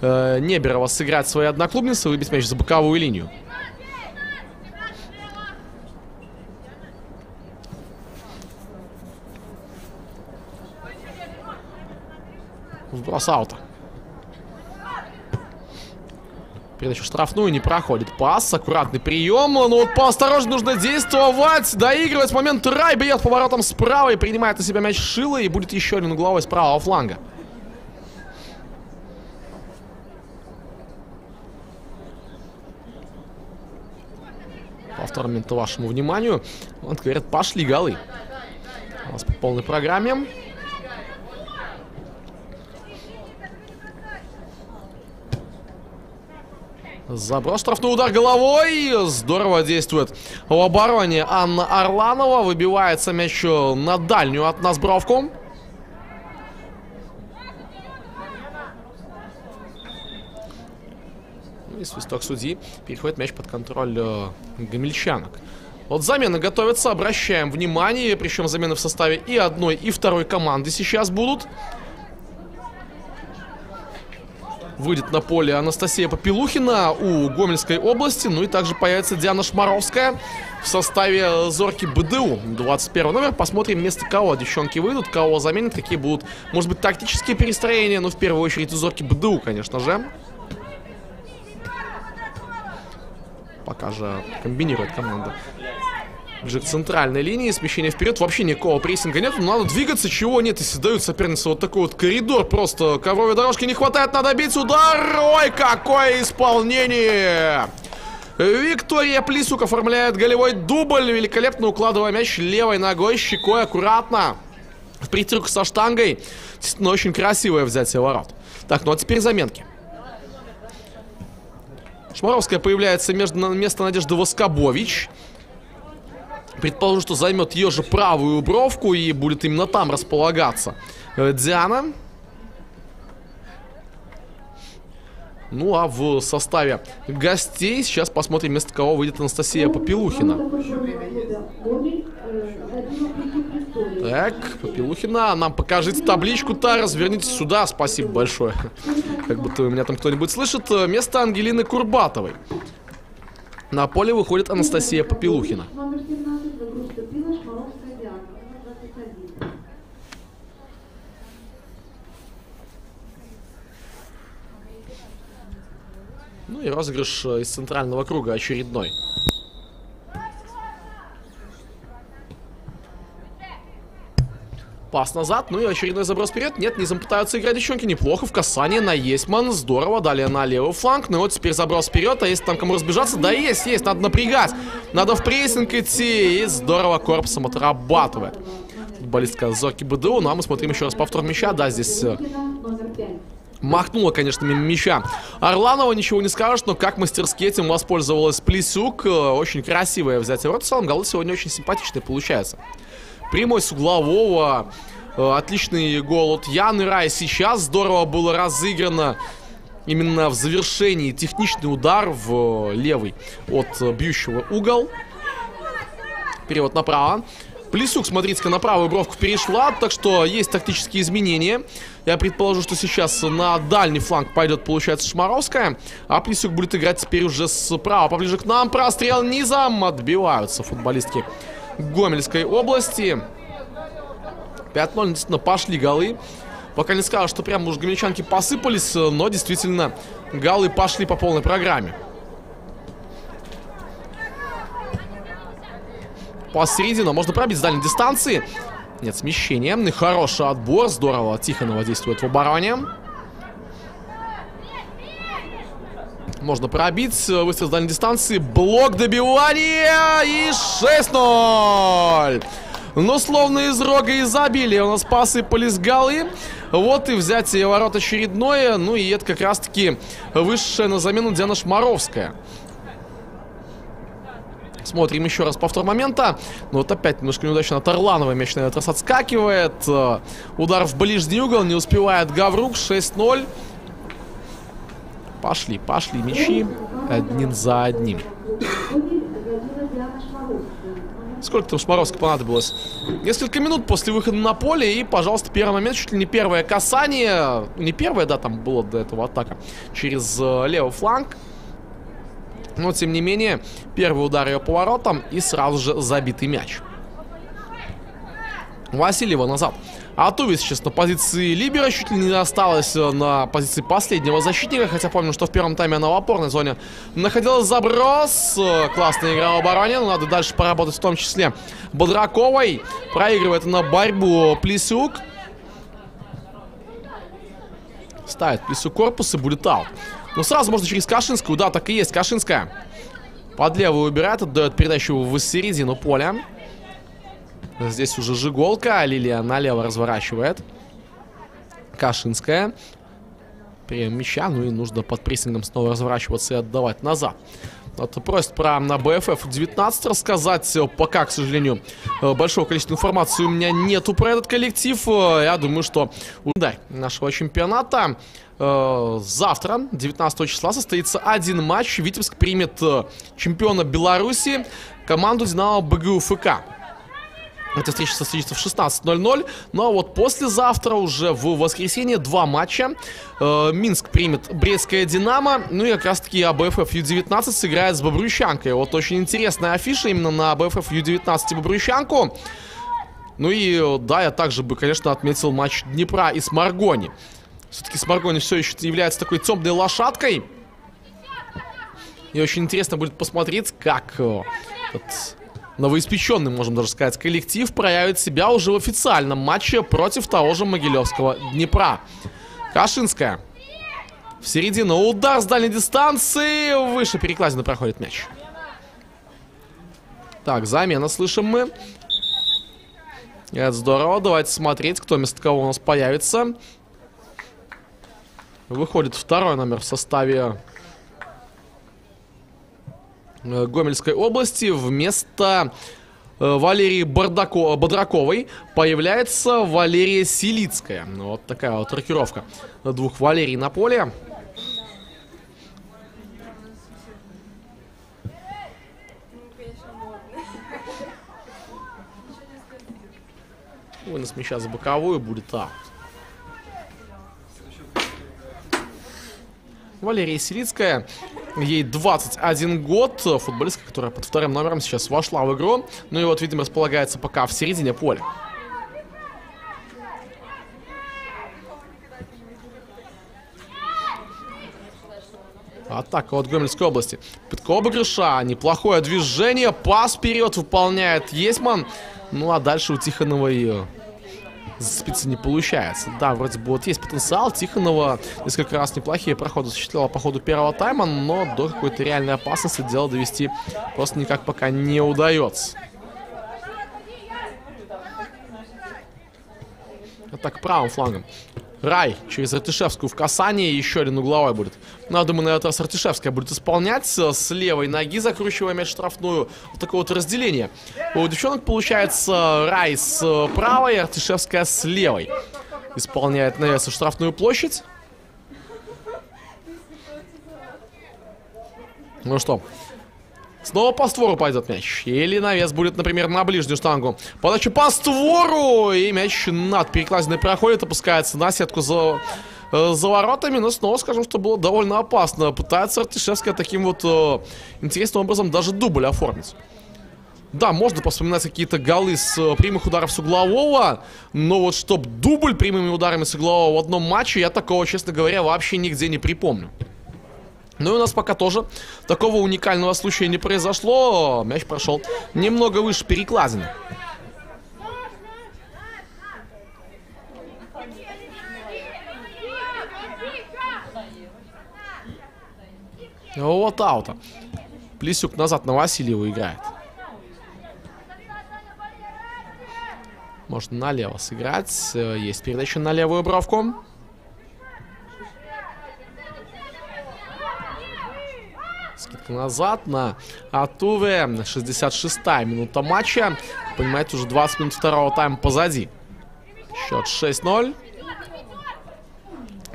Неберова сыграть свои одноклубницы, выбить мяч за боковую линию. Вброс аута. Передачу штрафную не проходит. Пас, аккуратный прием. Но вот поосторожнее нужно действовать. Доигрывать момент. Рай бьет поворотом справа и принимает на себя мяч Шило. И будет еще один угловой с правого фланга. Повтор момента вашему вниманию. Вот, говорят, пошли голы. У нас по полной программе. Заброс, штрафной удар головой. Здорово действует в обороне Анна Орланова. Выбивается мяч на дальнюю от нас бровку. И свисток судьи. Переходит мяч под контроль гомельчанок. Вот замены готовятся, обращаем внимание. Причем замены в составе и одной, и второй команды сейчас будут. Выйдет на поле Анастасия Попелухина у Гомельской области. Ну и также появится Диана Шмаровская в составе Зорки БДУ. 21 номер. Посмотрим, вместо кого девчонки выйдут, кого заменят, какие будут, может быть, тактические перестроения. Но в первую очередь у Зорки БДУ, конечно же. Пока же комбинирует команда. Ближе к центральной линии, смещение вперед, вообще никакого прессинга нет, но надо двигаться, чего нет, если дают сопернице вот такой вот коридор, просто ковровой дорожки не хватает, надо бить, удар, ой, какое исполнение! Виктория Плисюк оформляет голевой дубль, великолепно укладывая мяч левой ногой, щекой, аккуратно, в притирку со штангой, действительно очень красивое взятие ворот. Так, ну а теперь заменки. Шмаровская появляется вместо Надежды Воскобович. Предположу, что займет ее же правую бровку и будет именно там располагаться Диана. Ну а в составе гостей сейчас посмотрим, вместо кого выйдет Анастасия Попелухина. Так, Попелухина, нам покажите табличку-то, разверните сюда, спасибо большое. Как будто меня там кто-нибудь слышит. Вместо Ангелины Курбатовой на поле выходит Анастасия Попелухина. Ну и розыгрыш из центрального круга очередной. Пас назад, ну и очередной заброс вперед. Нет, низом пытаются играть девчонки. Неплохо, в касание на Есман. Здорово, далее на левый фланг. Ну и вот теперь заброс вперед. А если там кому разбежаться? Да есть, надо напрягать. Надо в прессинг идти. И здорово корпусом отрабатывает футболистка Зорки БДУ. Ну а мы смотрим еще раз повтор мяча. Да, здесь махнула, конечно, мимо мяча Орланова, ничего не скажешь, но как мастерски этим воспользовалась Плисюк. Очень красивое взятие. В целом голы сегодня очень симпатичные получаются. Прямой с углового. Отличный гол от Яны Рай. Сейчас здорово было разыграно именно в завершении. Техничный удар в левый от бьющего угол. Перевод направо. Плисюк, смотрите-ка, на правую бровку перешла. Так что есть тактические изменения. Я предположу, что сейчас на дальний фланг пойдет, получается, Шмаровская. А Плисюк будет играть теперь уже справа, поближе к нам. Прострел низом. Отбиваются футболистки Гомельской области. 5-0, действительно, пошли голы. Пока не скажу, что прям уж гомельчанки посыпались, но действительно голы пошли по полной программе. Посередину можно пробить с дальней дистанции. Нет, смещение. Хороший отбор. Здорово Тихонова действует в обороне. Можно пробить. Выстрел с дальней дистанции. Блок добивания. И 6-0. Но словно из рога изобилия у нас посыпались голы. Вот и взятие ворот очередное. Ну и это как раз-таки вышедшая на замену Диана Шмаровская. Смотрим еще раз повтор момента. Ну вот опять немножко неудачно от Орланова. Мяч на этот раз отскакивает. Удар в ближний угол. Не успевает Гаврук. 6-0. Пошли мячи. Один за одним. Сколько там Шмаровской понадобилось? Несколько минут после выхода на поле. И, пожалуйста, первый момент. Чуть ли не первое касание. Не первое, да, там было до этого атака. Через левый фланг. Но, тем не менее, первый удар ее поворотом. И сразу же забитый мяч. Васильева назад. Атуви сейчас на позиции либера. Чуть ли не осталась на позиции последнего защитника. Хотя помню, что в первом тайме она в опорной зоне находилась. Заброс. Классная игра в обороне. Но надо дальше поработать в том числе Бодраковой. Проигрывает на борьбу Плесюк. Ставит Плесюк корпус и будет аут. Но сразу можно через Кашинскую. Да, так и есть. Кашинская под левую убирает. Отдает передачу в середину поля. Здесь уже Жиголка. Лилия налево разворачивает. Кашинская. Прием мяча. Ну и нужно под прессингом снова разворачиваться и отдавать назад. Вот просит про на БФФ 19 рассказать. Пока, к сожалению, большого количества информации у меня нету про этот коллектив. Я думаю, что удар нашего чемпионата. Завтра, 19 числа, состоится один матч. Витебск примет чемпиона Беларуси, команду Динамо БГУ-ФК. Эта встреча состоится в 16:00. Ну а вот послезавтра, уже в воскресенье, два матча. Минск примет Брестское Динамо. Ну и как раз таки АБФФ Ю-19 сыграет с Бобруйчанкой. Вот очень интересная афиша именно на АБФФ Ю-19 и Бобруйчанку. Ну и да, я также бы, конечно, отметил матч Днепра и Сморгони. Все-таки Сморгони все еще является такой темной лошадкой. И очень интересно будет посмотреть, как новоиспеченный, можем даже сказать, коллектив проявит себя уже в официальном матче против того же Могилевского Днепра. Кашинская. В середину. Удар с дальней дистанции. Выше перекладины проходит мяч. Так, замена слышим мы. Это здорово. Давайте смотреть, кто вместо кого у нас появится. Выходит второй номер в составе Гомельской области. Вместо Валерии Бодраковой появляется Валерия Селицкая. Вот такая вот рокировка двух Валерий на поле. Вынос мяча за боковую будет аут. Валерия Селицкая. Ей 21 год. Футболистка, которая под вторым номером сейчас вошла в игру. Ну и вот, видимо, располагается пока в середине поля. Атака от Гомельской области. Попытка обыгрыша. Неплохое движение. Пас вперед выполняет Есман. Ну а дальше у Тихоновой зацепиться не получается. Да, вроде бы вот есть потенциал. Тихонова несколько раз неплохие проходы осуществляла по ходу первого тайма, но до какой-то реальной опасности дело довести просто никак пока не удается. Атака правым флангом. Рай через Артишевскую в касание. Еще один угловой будет. Ну, я думаю, на этот раз Артишевская будет исполнять. С левой ноги закручивая мяч в штрафную. Вот такое вот разделение. У девчонок получается Рай с правой, Артишевская с левой. Исполняет навес в штрафную площадь. Ну что, снова по створу пойдет мяч. Или навес будет, например, на ближнюю штангу. Подача по створу. И мяч над перекладиной проходит. Опускается на сетку за воротами. Но снова скажем, что было довольно опасно. Пытается Артишевская таким вот интересным образом даже дубль оформить. Да, можно вспоминать какие-то голы с прямых ударов с углового. Но вот чтоб дубль прямыми ударами с углового в одном матче, я такого, честно говоря, вообще нигде не припомню. Ну и у нас пока тоже такого уникального случая не произошло. Мяч прошел немного выше перекладины. Вот аута. Плесюк назад на Васильеву играет. Можно налево сыграть. Есть передача на левую бровку. Скидка назад на Атуве. 66-я минута матча. Понимаете, уже 20 минут второго тайма позади. Счет 6-0.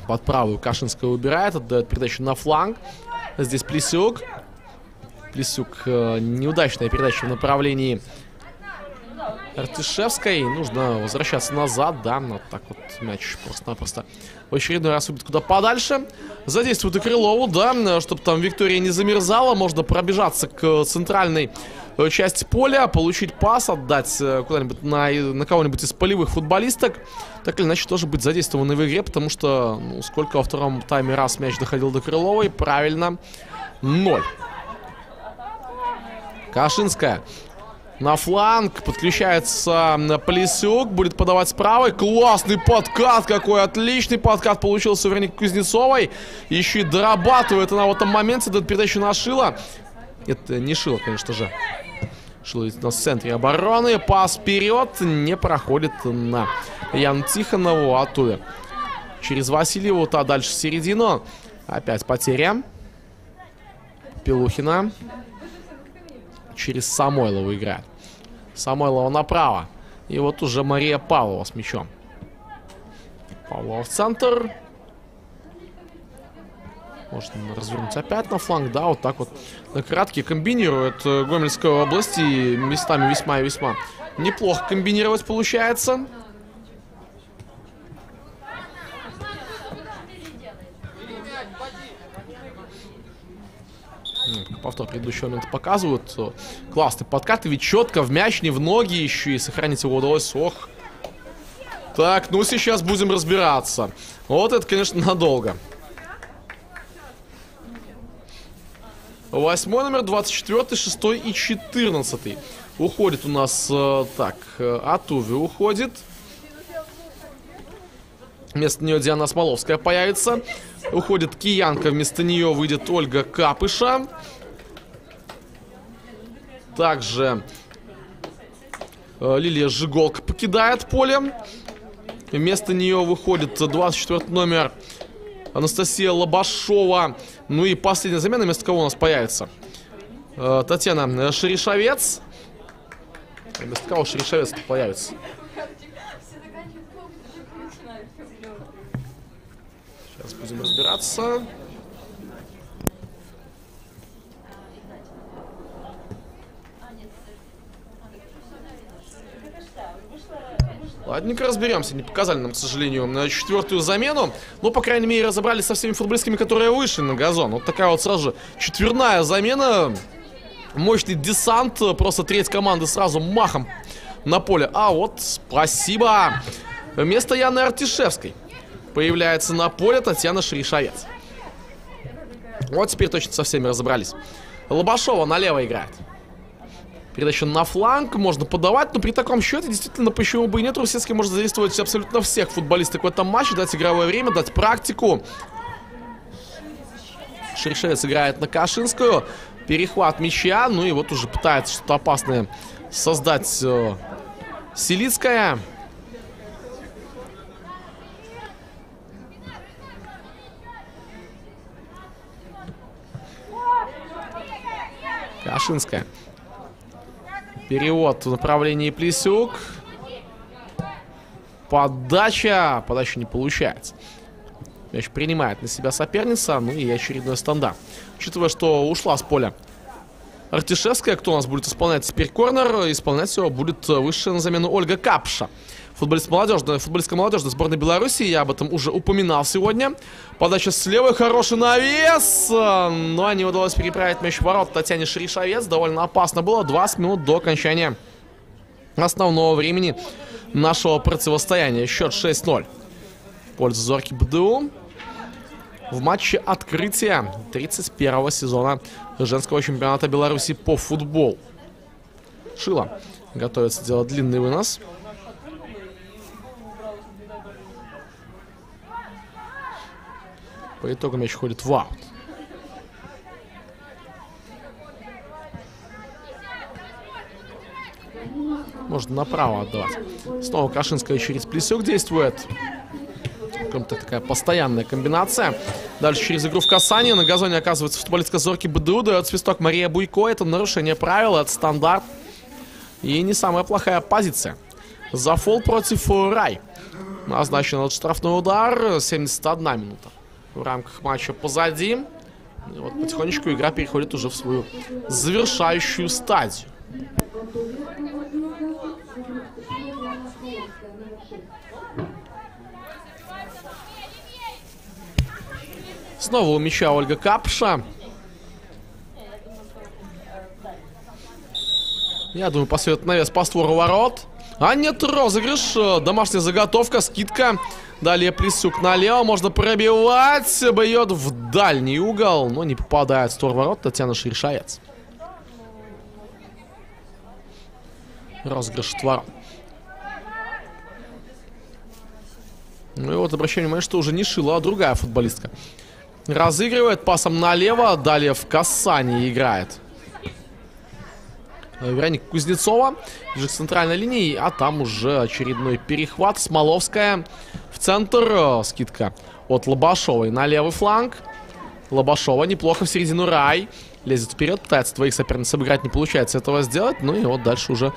Под правую Кашинская убирает. Отдает передачу на фланг. Здесь Плесюк. Плесюк. Неудачная передача в направлении Артишевской. Нужно возвращаться назад. Да, вот так вот мяч просто-напросто в очередной раз убит куда подальше. Задействует и Крылову, да, чтобы там Виктория не замерзала. Можно пробежаться к центральной части поля, получить пас, отдать куда-нибудь на кого-нибудь из полевых футболисток. Так или иначе тоже быть задействованной в игре, потому что, ну, сколько во втором тайме раз мяч доходил до Крыловой? Правильно, 0. Кашинская. На фланг подключается Плесюк. Будет подавать с правой. Классный подкат какой. Отличный подкат получился у Вероники Кузнецовой. Еще и дорабатывает она в этом моменте. Дает передачу на Шила. Это не Шила, конечно же. Шила у нас в центре обороны. Пас вперед. Не проходит на Яну Тихонову. Атуя через Васильеву. Та дальше в середину. Опять потеря. Пилухина. Через Самойлову играет. Самойлова направо. И вот уже Мария Павлова с мячом. Павлова в центр. Можно развернуть опять на фланг. Да, вот так вот на краткий комбинирует Гомельская область. И местами весьма и весьма неплохо комбинировать получается. Повтор предыдущего момента показывают. Классный подкат, ведь четко в мяч, не в ноги еще. И сохранить его удалось. Ох. Так, ну сейчас будем разбираться. Вот это, конечно, надолго. 8-й номер, 24-й, 6-й и 14-й. Уходит у нас, так, Атуви уходит. Вместо нее Диана Смоловская появится. Уходит Киянка, вместо нее выйдет Ольга Капыша. Также Лилия Жиголка покидает поле. Вместо нее выходит 24 номер Анастасия Лобашова. Ну и последняя замена, вместо кого у нас появится? Татьяна Шерешовец. Вместо кого Шерешовец появится? Сейчас будем разбираться. Ладненько, разберемся. Не показали нам, к сожалению, на четвертую замену. Но, по крайней мере, разобрались со всеми футболистками, которые вышли на газон. Вот такая вот сразу же четверная замена. Мощный десант. Просто треть команды сразу махом на поле. А вот, спасибо. Вместо Яны Артишевской появляется на поле Татьяна Шерешовец. Вот теперь точно со всеми разобрались. Лобашова налево играет. Передача на фланг, можно подавать, но при таком счете, действительно, почему бы и нет, Русецкий может задействовать абсолютно всех футболисток в этом матче, дать игровое время, дать практику. Шерешевец играет на Кашинскую, перехват мяча, ну и вот уже пытается что-то опасное создать Селицкая. Кашинская. Перевод в направлении Плесюк. Подача. Подача не получается. Мяч принимает на себя соперница. Ну и очередной стандарт. Учитывая, что ушла с поля Артишевская, кто у нас будет исполнять теперь корнер? Исполнять его будет вышедшая на замену Ольга Капша. Футболистка молодежной сборной Беларуси. Я об этом уже упоминал сегодня. Подача слева, хороший навес. Но не удалось переправить мяч в ворот Татьяне Шерешовец. Довольно опасно было. 20 минут до окончания основного времени нашего противостояния. Счет 6-0 в пользу Зорки БДУ. В матче открытия 31-го сезона женского чемпионата Беларуси по футболу. Шила готовится делать длинный вынос. По итогу мяч ходит в аут. Можно направо отдавать. Снова Кашинская через Плесюк действует. Такая постоянная комбинация. Дальше через игру в касание. На газоне оказывается футболистка Зорки БДУ. Дает свисток Мария Буйко. Это нарушение правил, это стандарт. И не самая плохая позиция. За фол против Рай. Назначен этот штрафной удар. 71 минута в рамках матча позади. И вот потихонечку игра переходит уже в свою завершающую стадию. Снова у мяча Ольга Капша. Я думаю, посветит навес по створу ворот. А нет, розыгрыш. Домашняя заготовка, скидка. Далее Плесюк налево. Можно пробивать. Бьет в дальний угол. Но не попадает в створ ворот. Татьяна Ширшаец. Розыгрыш от ворот. Ну и вот обращаю внимание, что уже не Шила, а другая футболистка. Разыгрывает пасом налево. Далее в касании играет Вероника Кузнецова. Ближе к центральной линии. А там уже очередной перехват. Смоловская в центр. Скидка от Лобашовой на левый фланг. Лобашова неплохо в середину. Рай лезет вперед. Пытается двоих соперниц обыграть. Не получается этого сделать. Ну и вот дальше уже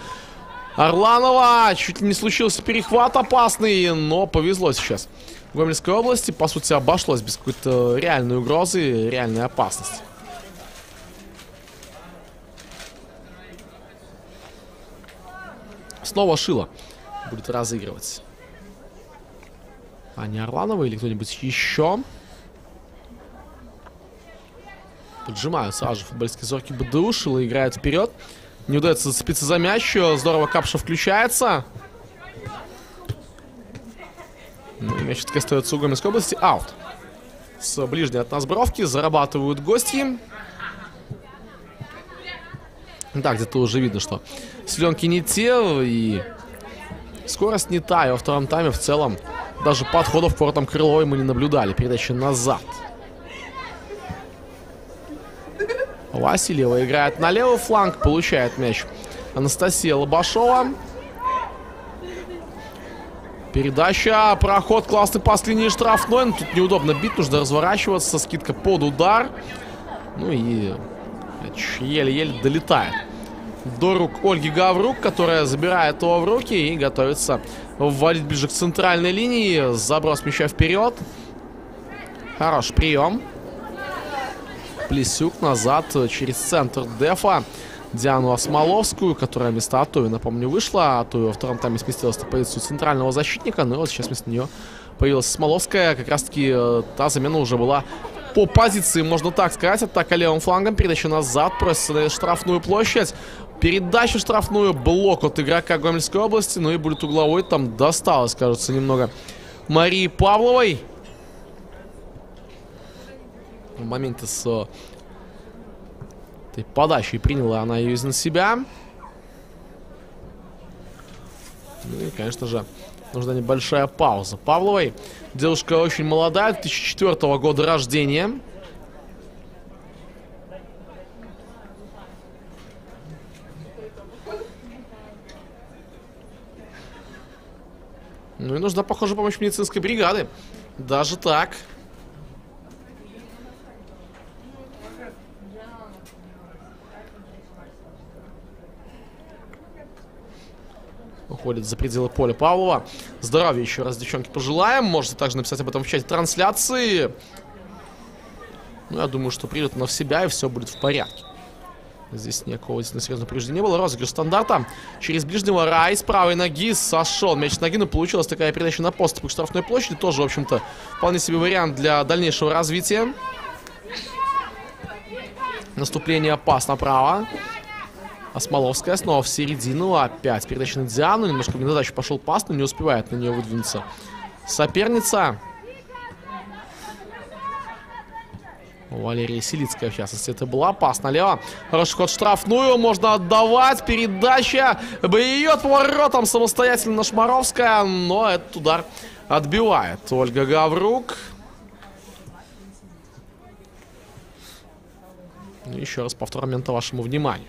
Орланова. Чуть ли не случился перехват опасный. Но повезло сейчас. В Гомельской области, по сути, обошлось без какой-то реальной угрозы, реальной опасности. Снова Шила будет разыгрывать. А не Орланова или кто-нибудь еще. Поджимают сразу же футболистские Зорки БДУ. Шила играет вперед. Не удается зацепиться за мяч. Здорово Капша включается. Ну, мяч все-таки остается у Гомельской области. Аут. С ближней от нас бровки зарабатывают гости. Да, где-то уже видно, что силенки не те. И скорость не та. И во втором тайме в целом даже подходов к воротам Крыловой мы не наблюдали. Передача назад. Васильева играет на левый фланг. Получает мяч Анастасия Лобашова. Передача, проход, классный пас линии штрафной. Но тут неудобно бить, нужно разворачиваться. Скидка под удар. Ну и еле-еле долетает до рук Ольги Гаврук, которая забирает его в руки и готовится вводить ближе к центральной линии. Заброс мяча вперед. Хороший прием. Плесюк назад через центр дефа. Диану Осмоловскую, которая вместо Атови, напомню, вышла. Атови во втором тайме сместилась на позицию центрального защитника. Но вот сейчас вместо нее появилась Смоловская. Как раз таки та замена уже была по позиции, можно так сказать. Атака левым флангом, передача назад, просится на штрафную площадь. Передача в штрафную, блок от игрока Гомельской области. Ну и будет угловой, там досталось, кажется, немного Марии Павловой. В моменте с этой подачей приняла она ее на себя. Ну и, конечно же, нужна небольшая пауза Павловой. Девушка очень молодая, 2004 года рождения. Ну и нужна, похоже, помощь медицинской бригады. Даже так. Уходит за пределы поля Павлова. Здоровья еще раз, девчонки, пожелаем. Можете также написать об этом в чате трансляции. Ну, я думаю, что придет она в себя и все будет в порядке. Здесь никакого серьезного повреждения не было. Розыгрыш стандарта. Через ближнего Рай с правой ноги сошел мяч с ноги, но получилась такая передача на подступ к штрафной площади. Тоже, в общем-то, вполне себе вариант для дальнейшего развития. Наступление пас направо. Осмоловская снова в середину. Опять передача на Диану. Немножко в недодачу пошел пас, но не успевает на нее выдвинуться соперница. Валерия Селицкая, в частности, это была. Пас налево. Хороший ход в штрафную. Можно отдавать. Передача. Бьет по воротам самостоятельно Шмаровская. Но этот удар отбивает Ольга Гаврук. Еще раз повтор момента вашему вниманию.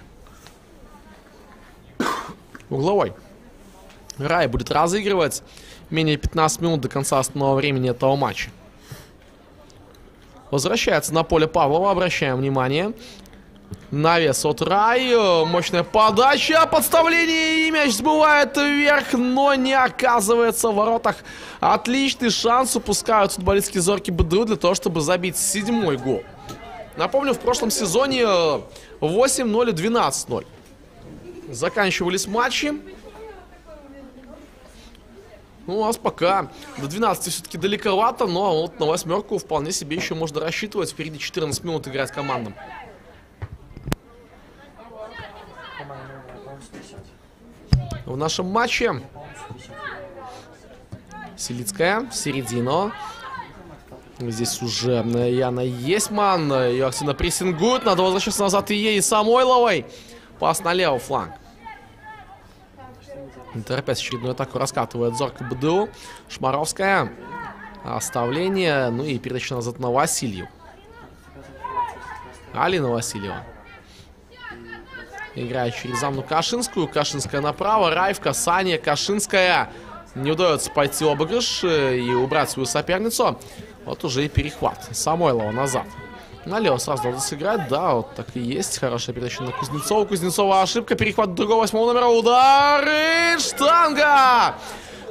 Угловой. Рай будет разыгрывать. Менее 15 минут до конца основного времени этого матча. Возвращается на поле Павлова. Обращаем внимание. Навес от Рай. Мощная подача. Подставление. И мяч сбывает вверх, но не оказывается в воротах. Отличный шанс упускают футболистки Зорки БДУ для того, чтобы забить 7-й гол. Напомню, в прошлом сезоне 8-0 и 12-0 заканчивались матчи. Ну, у нас пока до 12 все-таки далековато, но вот на 8-ку вполне себе еще можно рассчитывать. Впереди 14 минут играть командам. В нашем матче Селицкая, середина. Здесь уже Яна Есман. Ее активно прессингуют. Надо возвращаться назад и ей, и Самойловой. Пас на левый фланг. Не торопясь, очередную атаку раскатывает Зорка БДУ. Шмаровская. Оставление. Ну и передача назад на Василью. Алина Васильева. Играет через Анну Кашинскую. Кашинская направо. Райвка, Саня, Кашинская. Не удается пойти в обыгрыш и убрать свою соперницу. Вот уже и перехват. Самойлова назад. Налево сразу надо сыграть. Да, вот так и есть. Хорошая передача на Кузнецову. Кузнецова ошибка. Перехват другого 8-го номера. Удар и штанга!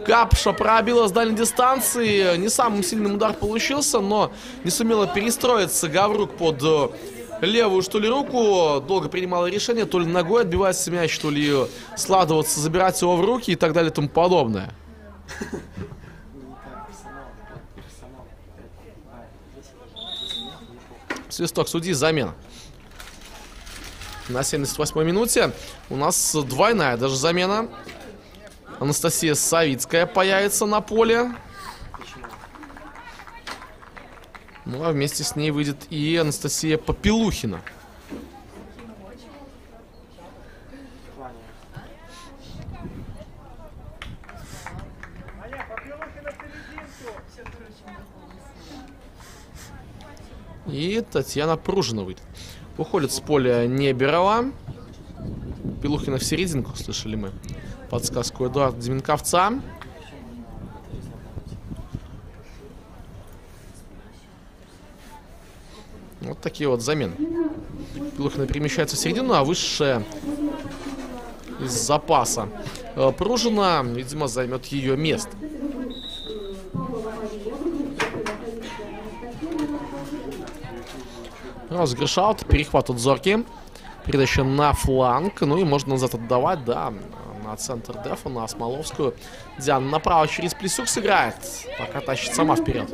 Капша пробила с дальней дистанции. Не самым сильным удар получился, но не сумела перестроиться Гаврук под левую, что ли, руку. Долго принимала решение. То ли ногой отбивать мяч, то ли складываться, забирать его в руки и так далее и тому подобное. Свисток судьи, замена. На 78-й минуте у нас двойная даже замена. Анастасия Савицкая появится на поле. Ну а вместе с ней выйдет и Анастасия Попелухина. И Татьяна Пружина выйдет. Уходит с поля Неберова. Пилухина в серединку, слышали мы. Подсказку Эдуарда Деменковца. Вот такие вот замены. Пилухина перемещается в середину, а высшая из запаса Пружина, видимо, займет ее место. Розыгрыш аут, перехват от Зорки. Передача на фланг. Ну и можно назад отдавать, да, на центр дефа, на Смоловскую. Диана направо через Плесюк сыграет. Пока тащит сама вперед.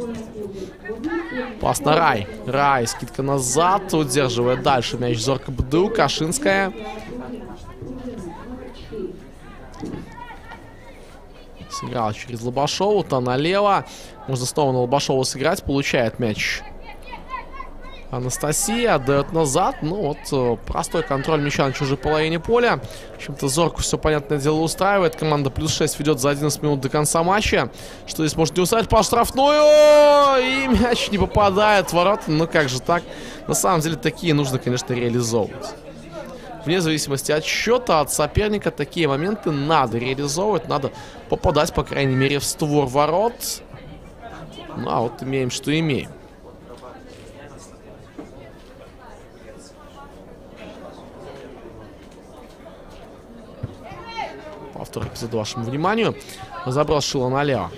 Пас на Рай. Рай, скидка назад. Удерживает дальше мяч Зорка БДУ. Кашинская. Сыграл через Лобашову. То налево. Можно снова на Лобашову сыграть. Получает мяч Анастасия, отдает назад. Ну вот, простой контроль мяча на чужой половине поля. В общем-то, Зорку все, понятное дело, устраивает. Команда плюс 6 ведет за 11 минут до конца матча. Что здесь может не устраивать? По штрафную! И мяч не попадает в ворота. Ну как же так? На самом деле, такие нужно, конечно, реализовывать. Вне зависимости от счета, от соперника, такие моменты надо реализовывать. Надо попадать, по крайней мере, в створ ворот. Ну а вот имеем, что имеем. Повтор эпизода вашему вниманию. Заброс Шила налево.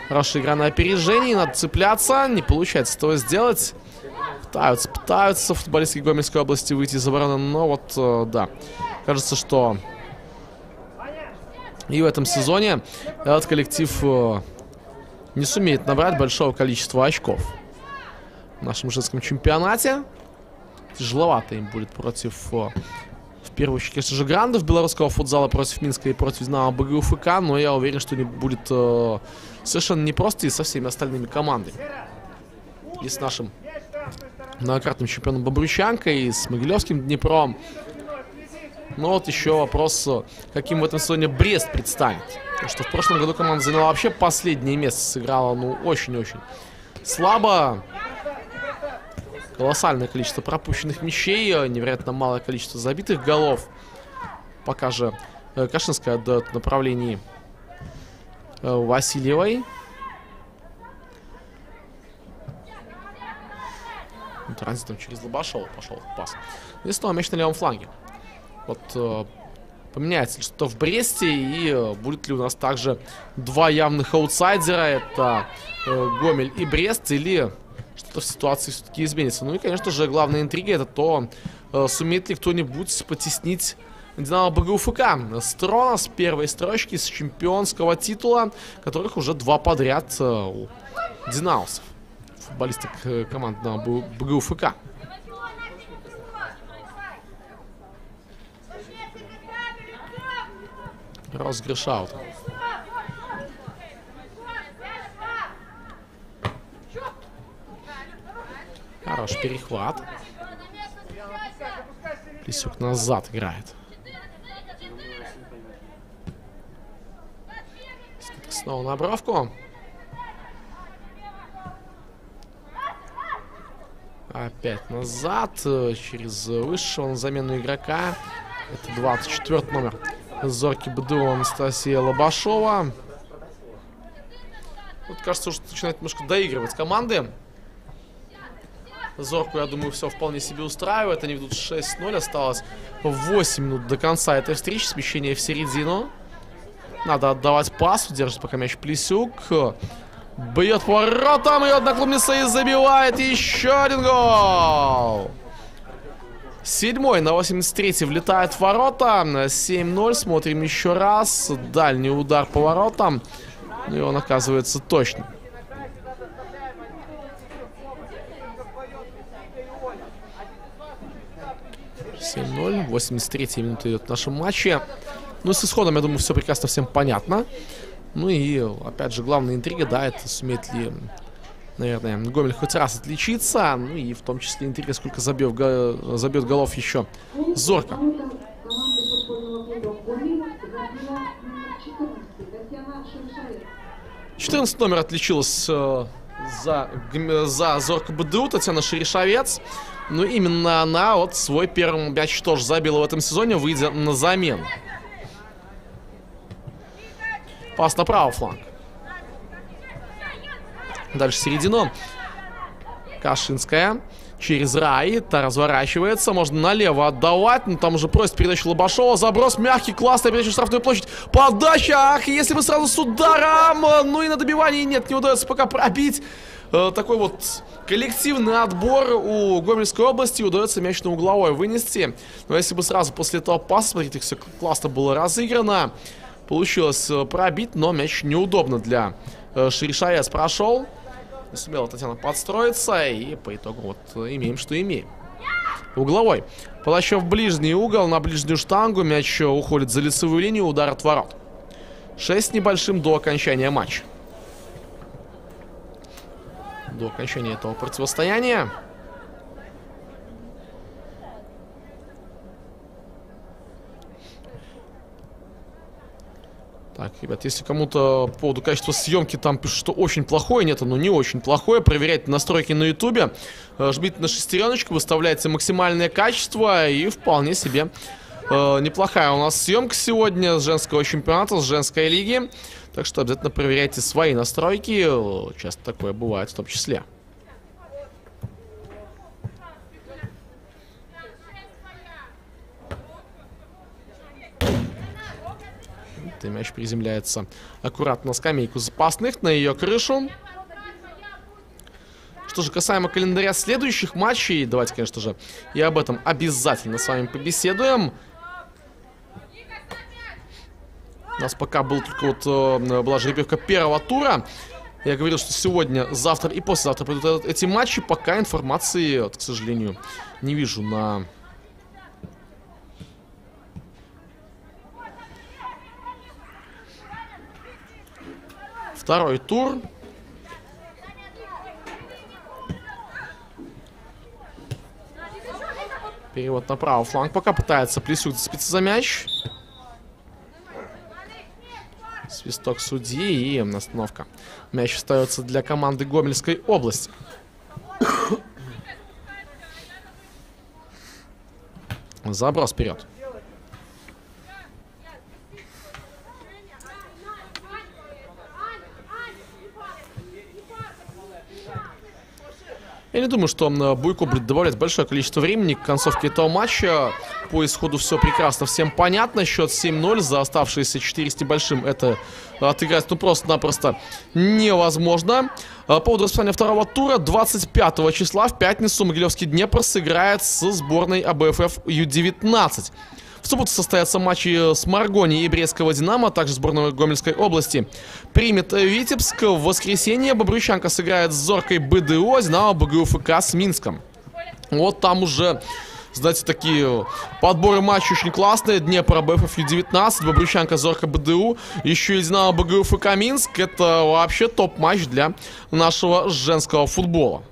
Хорошая игра на опережении. Надо цепляться. Не получается этого сделать. Пытаются футболисты Гомельской области выйти из обороны. Но вот, да. Кажется, что и в этом сезоне этот коллектив не сумеет набрать большого количества очков в нашем женском чемпионате. Тяжеловато им будет против... В первую очередь, конечно же, грандов белорусского футзала против Минска и против Динамо БГУ ФК, но я уверен, что не будет совершенно непросто и со всеми остальными командами. И с нашим многократным чемпионом Бобручанкой, и с Могилевским Днепром. Но вот еще вопрос, каким в этом сезоне Брест предстанет. Потому что в прошлом году команда заняла вообще последнее место, сыграла, ну, очень-очень слабо. Колоссальное количество пропущенных мячей, невероятно малое количество забитых голов. Пока же Кашинская отдает в направлении Васильевой. Транзитом через Лобашова пошел пас. И снова мяч на левом фланге. Вот поменяется ли что-то в Бресте, и будет ли у нас также два явных аутсайдера. Это Гомель и Брест, или что-то в ситуации все-таки изменится. Ну и, конечно же, главная интрига — это то, сумеет ли кто-нибудь потеснить Динамо БГУФК. Строна с первой строчки, с чемпионского титула, которых уже два подряд у динамовцев, футболисток команды БГУФК. Розыгрыш аут. Хороший перехват. Плесюк назад играет. Снова на бровку. Опять назад. Через высшего на замену игрока. Это 24 номер Зорки БДУ Анастасия Лобашова. Вот кажется, что начинает немножко доигрывать команды. Зорку, я думаю, все вполне себе устраивает. Они ведут 6-0. Осталось 8 минут до конца этой встречи. Смещение в середину. Надо отдавать пас. Держит пока мяч Плесюк. Бьет по воротам. Ее одноклубница и забивает еще один гол. 7-й на 83-й влетает в ворота. 7-0. Смотрим еще раз. Дальний удар по воротам. И он оказывается точным. 7-0. 83-я минута идет в нашем матче. Ну и с исходом, я думаю, все прекрасно всем понятно. Ну и, опять же, главная интрига, да, это сумеет ли, наверное, Гомель хоть раз отличиться. Ну и в том числе интрига, сколько забьет голов еще Зорка. 14 номер отличилась за Зорку БДУ, Татьяна Шерешовец. Ну, именно она вот свой первый мяч тоже забила в этом сезоне, выйдя на замену. Пас на правый фланг. Дальше середину. Кашинская. Через Рай. Та разворачивается. Можно налево отдавать. Но там уже просит передачу Лобашова. Заброс мягкий. Классная передача в штрафную площадь. Подача. Ах, если бы сразу с ударом. Ну и на добивании нет. Не удается пока пробить. Такой вот коллективный отбор у Гомельской области. Удается мяч на угловой вынести. Но если бы сразу после этого паса, смотрите, все классно было разыграно. Получилось пробить, но мяч неудобно для Шерешовец прошел. Не сумела Татьяна подстроиться. И по итогу вот имеем, что имеем. Угловой. Подача в ближний угол, на ближнюю штангу. Мяч уходит за лицевую линию. Удар от ворот. 6 с небольшим до окончания матча. До окончания этого противостояния. Так, ребят, если кому-то по поводу качества съемки там пишут, что очень плохое, нет, оно не очень плохое. Проверяйте настройки на ютубе, жмите на шестереночку, выставляйте максимальное качество, и вполне себе неплохая у нас съемка сегодня с женского чемпионата, с женской лиги. Так что обязательно проверяйте свои настройки, часто такое бывает в том числе. И мяч приземляется аккуратно на скамейку запасных, на ее крышу. Что же касаемо календаря следующих матчей, давайте, конечно же, и об этом обязательно с вами побеседуем. У нас пока был только была жеребьевка первого тура. Я говорил, что сегодня, завтра и послезавтра придут эти матчи. Пока информации, вот, к сожалению, не вижу на... Второй тур. Перевод на правый фланг. Пока пытается Плесюк зацепиться за мяч. Свисток судьи и остановка. Мяч остается для команды Гомельской области. Заброс вперед. Я не думаю, что Буйко будет добавлять большое количество времени к концовке этого матча. По исходу все прекрасно, всем понятно. Счет 7-0 за оставшиеся 4 с небольшим. Это отыграть просто-напросто невозможно. По поводу расписания второго тура 25 числа в пятницу Могилевский Днепр сыграет со сборной АБФФ Ю-19. В субботу состоятся матчи с Маргони и Брестского Динамо, а также сборной Гомельской области примет Витебск. В воскресенье Бобручанка сыграет с Зоркой БДО, Динамо БГУФК с Минском. Вот там уже, знаете, такие подборы матчей очень классные. Днепр АБФФ Ю-19, Бобручанка, Зорка БДУ, еще и Динамо БГУФК Минск. Это вообще топ-матч для нашего женского футбола.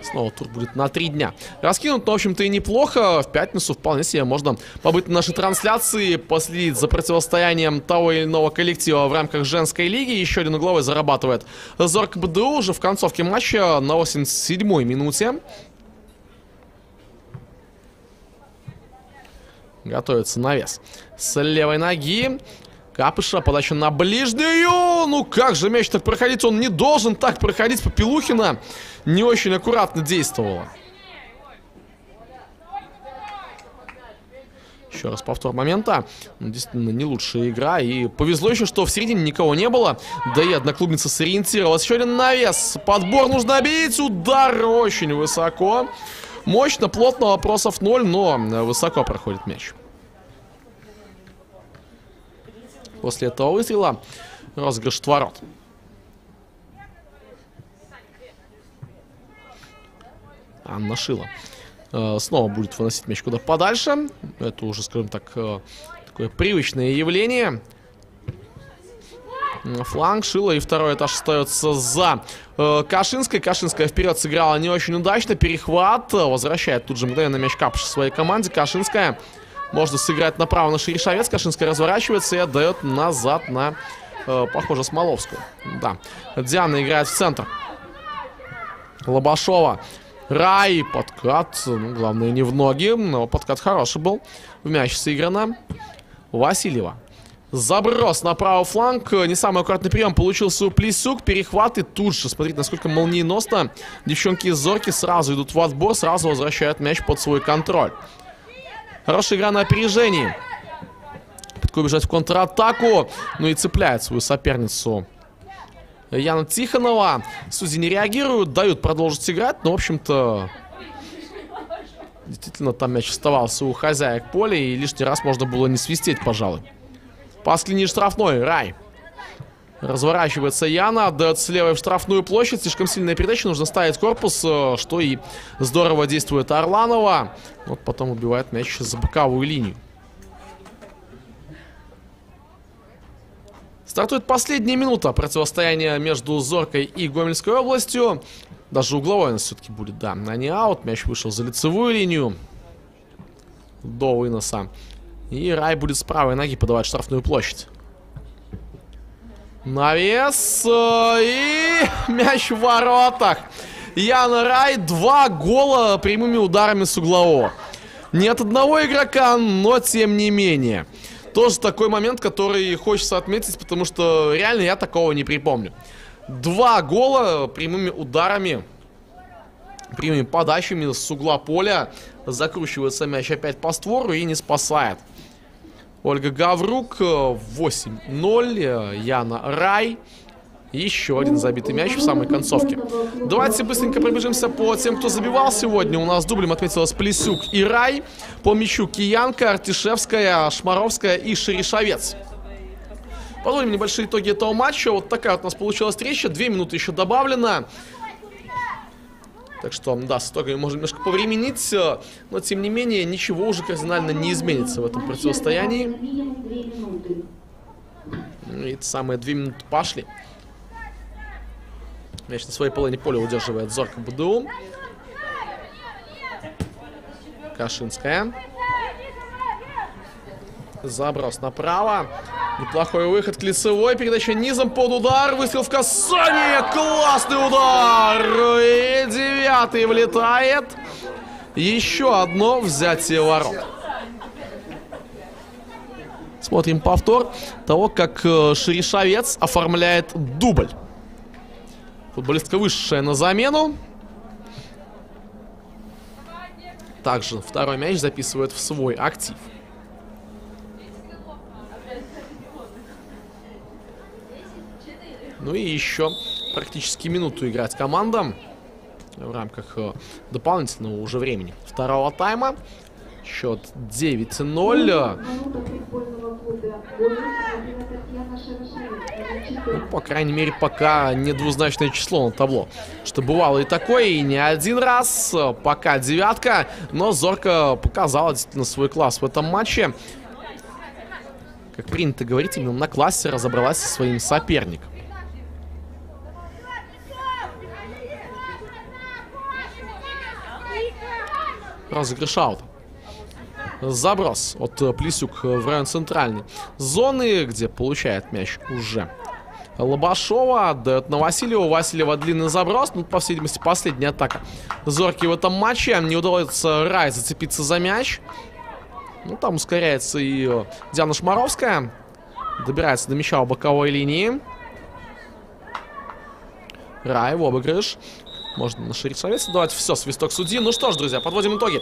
Снова тур будет на 3 дня. Раскинут, но, в общем-то, и неплохо. В пятницу вполне себе можно побыть на нашей трансляции, последить за противостоянием того или иного коллектива в рамках женской лиги. Еще один угловой зарабатывает Зорка БДУ уже в концовке матча на 87-й минуте. Готовится навес с левой ноги. Капыша, подача на ближнюю. Ну как же мяч так проходить? Он не должен так проходить. Попелухина не очень аккуратно действовала. Еще раз повтор момента. Действительно, не лучшая игра. И повезло еще, что в середине никого не было. Да и одноклубница сориентировалась. Еще один навес. Подбор нужно бить. Удар очень высоко. Мощно, плотно, вопросов 0, но высоко проходит мяч. После этого выстрела розыгрыш от ворот. Анна Шила снова будет выносить мяч куда подальше. Это уже, скажем так, такое привычное явление. Фланг Шила, и второй этаж остается за Кашинской. Кашинская вперед сыграла не очень удачно. Перехват. Возвращает тут же мгновенно мяч Капыш своей команде. Кашинская. Можно сыграть направо на Шеришовец. Кашинская разворачивается и отдает назад на, похоже, Смоловскую. Да. Диана играет в центр. Лобашова. Рай. Подкат. Ну, главное, не в ноги. Но подкат хороший был. В мяч сыграно. Васильева. Заброс на правый фланг. Не самый аккуратный прием получился у Плесюк. Перехват и тут же, смотрите, насколько молниеносно девчонки из Зорки сразу идут в отбор, сразу возвращают мяч под свой контроль. Хорошая игра на опережении. Пытка убежать в контратаку. Ну и цепляет свою соперницу Яна Тихонова. Судьи не реагируют, дают продолжить играть. Но, в общем-то, действительно, там мяч оставался у хозяек поля. И лишний раз можно было не свистеть, пожалуй. Пас к линии штрафной. Рай. Разворачивается Яна. Отдает с левой в штрафную площадь. Слишком сильная передача. Нужно ставить корпус. Что и здорово действует Орланова. Вот потом убивает мяч за боковую линию. Стартует последняя минута противостояния между Зоркой и Гомельской областью. Даже угловой у нас все-таки будет, да. А не аут. Мяч вышел за лицевую линию. До выноса. И Рай будет с правой ноги подавать штрафную площадь. Навес. И мяч в воротах. Яна Рай. 2 гола прямыми ударами с углового. Не от одного игрока, но тем не менее. Тоже такой момент, который хочется отметить, потому что реально я такого не припомню. 2 гола прямыми ударами, прямыми подачами с угла поля. Закручивается мяч опять по створу и не спасает. Ольга Гаврук. 8-0. Яна Рай. Еще один забитый мяч в самой концовке. Давайте быстренько пробежимся по тем, кто забивал сегодня. У нас дублем отметилась Плесюк и Рай. По мячу Киянка, Артишевская, Шмаровская и Шеришовец. Подводим небольшие итоги этого матча. Вот такая вот у нас получилась встреча. 2 минуты еще добавлено. Так что, да, с итогами можно немножко повременить. Но, тем не менее, ничего уже кардинально не изменится в этом противостоянии. И эти самые 2 минуты пошли. Мяч на своей половине поля удерживает Зорка БДУ. Кашинская. Заброс направо. Неплохой выход к лицевой. Передача низом под удар. Выстрел в касание. Классный удар. И 9-й влетает. Еще одно взятие ворот. Смотрим повтор того, как Шеришавец оформляет дубль. Футболистка вышедшая на замену. Также второй мяч записывает в свой актив. Ну и еще практически минуту играть команда в рамках дополнительного уже времени второго тайма. Счет 9-0. Ну, по крайней мере, пока не двузначное число на табло. Что бывало и такое, и не один раз. Пока девятка. Но Зорка показала действительно свой класс в этом матче. Как принято говорить, именно на классе разобралась со своим соперником. Розыгрыш аута. Заброс от Плесюк в район центральной зоны, где получает мяч уже Лобашова. Отдает на Васильева. Васильева длинный заброс. Ну, по всей видимости, последняя атака Зорки в этом матче. Не удалось Рай зацепиться за мяч. Ну, там ускоряется и Диана Шмаровская. Добирается до мяча у боковой линии. Рай в обыгрыш. Можно на Шеришавец давать. Все, свисток судьи. Ну что ж, друзья, подводим итоги.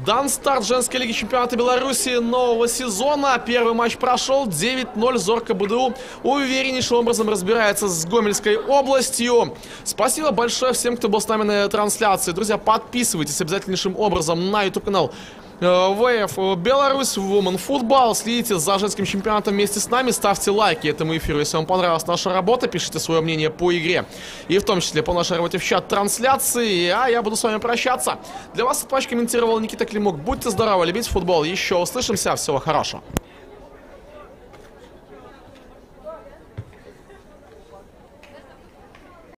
Дан старт женской лиги чемпионата Беларуси нового сезона. Первый матч прошел. 9-0. Зорка БДУ увереннейшим образом разбирается с Гомельской областью. Спасибо большое всем, кто был с нами на трансляции. Друзья, подписывайтесь обязательнейшим образом на YouTube-канал ВФ Беларусь, Women Football. Следите за женским чемпионатом вместе с нами. Ставьте лайки этому эфиру, если вам понравилась наша работа. Пишите свое мнение по игре. И в том числе по нашей работе в чат трансляции. А я буду с вами прощаться. Для вас этот матч комментировал Никита Климук. Будьте здоровы, любите футбол. Еще услышимся. Всего хорошего.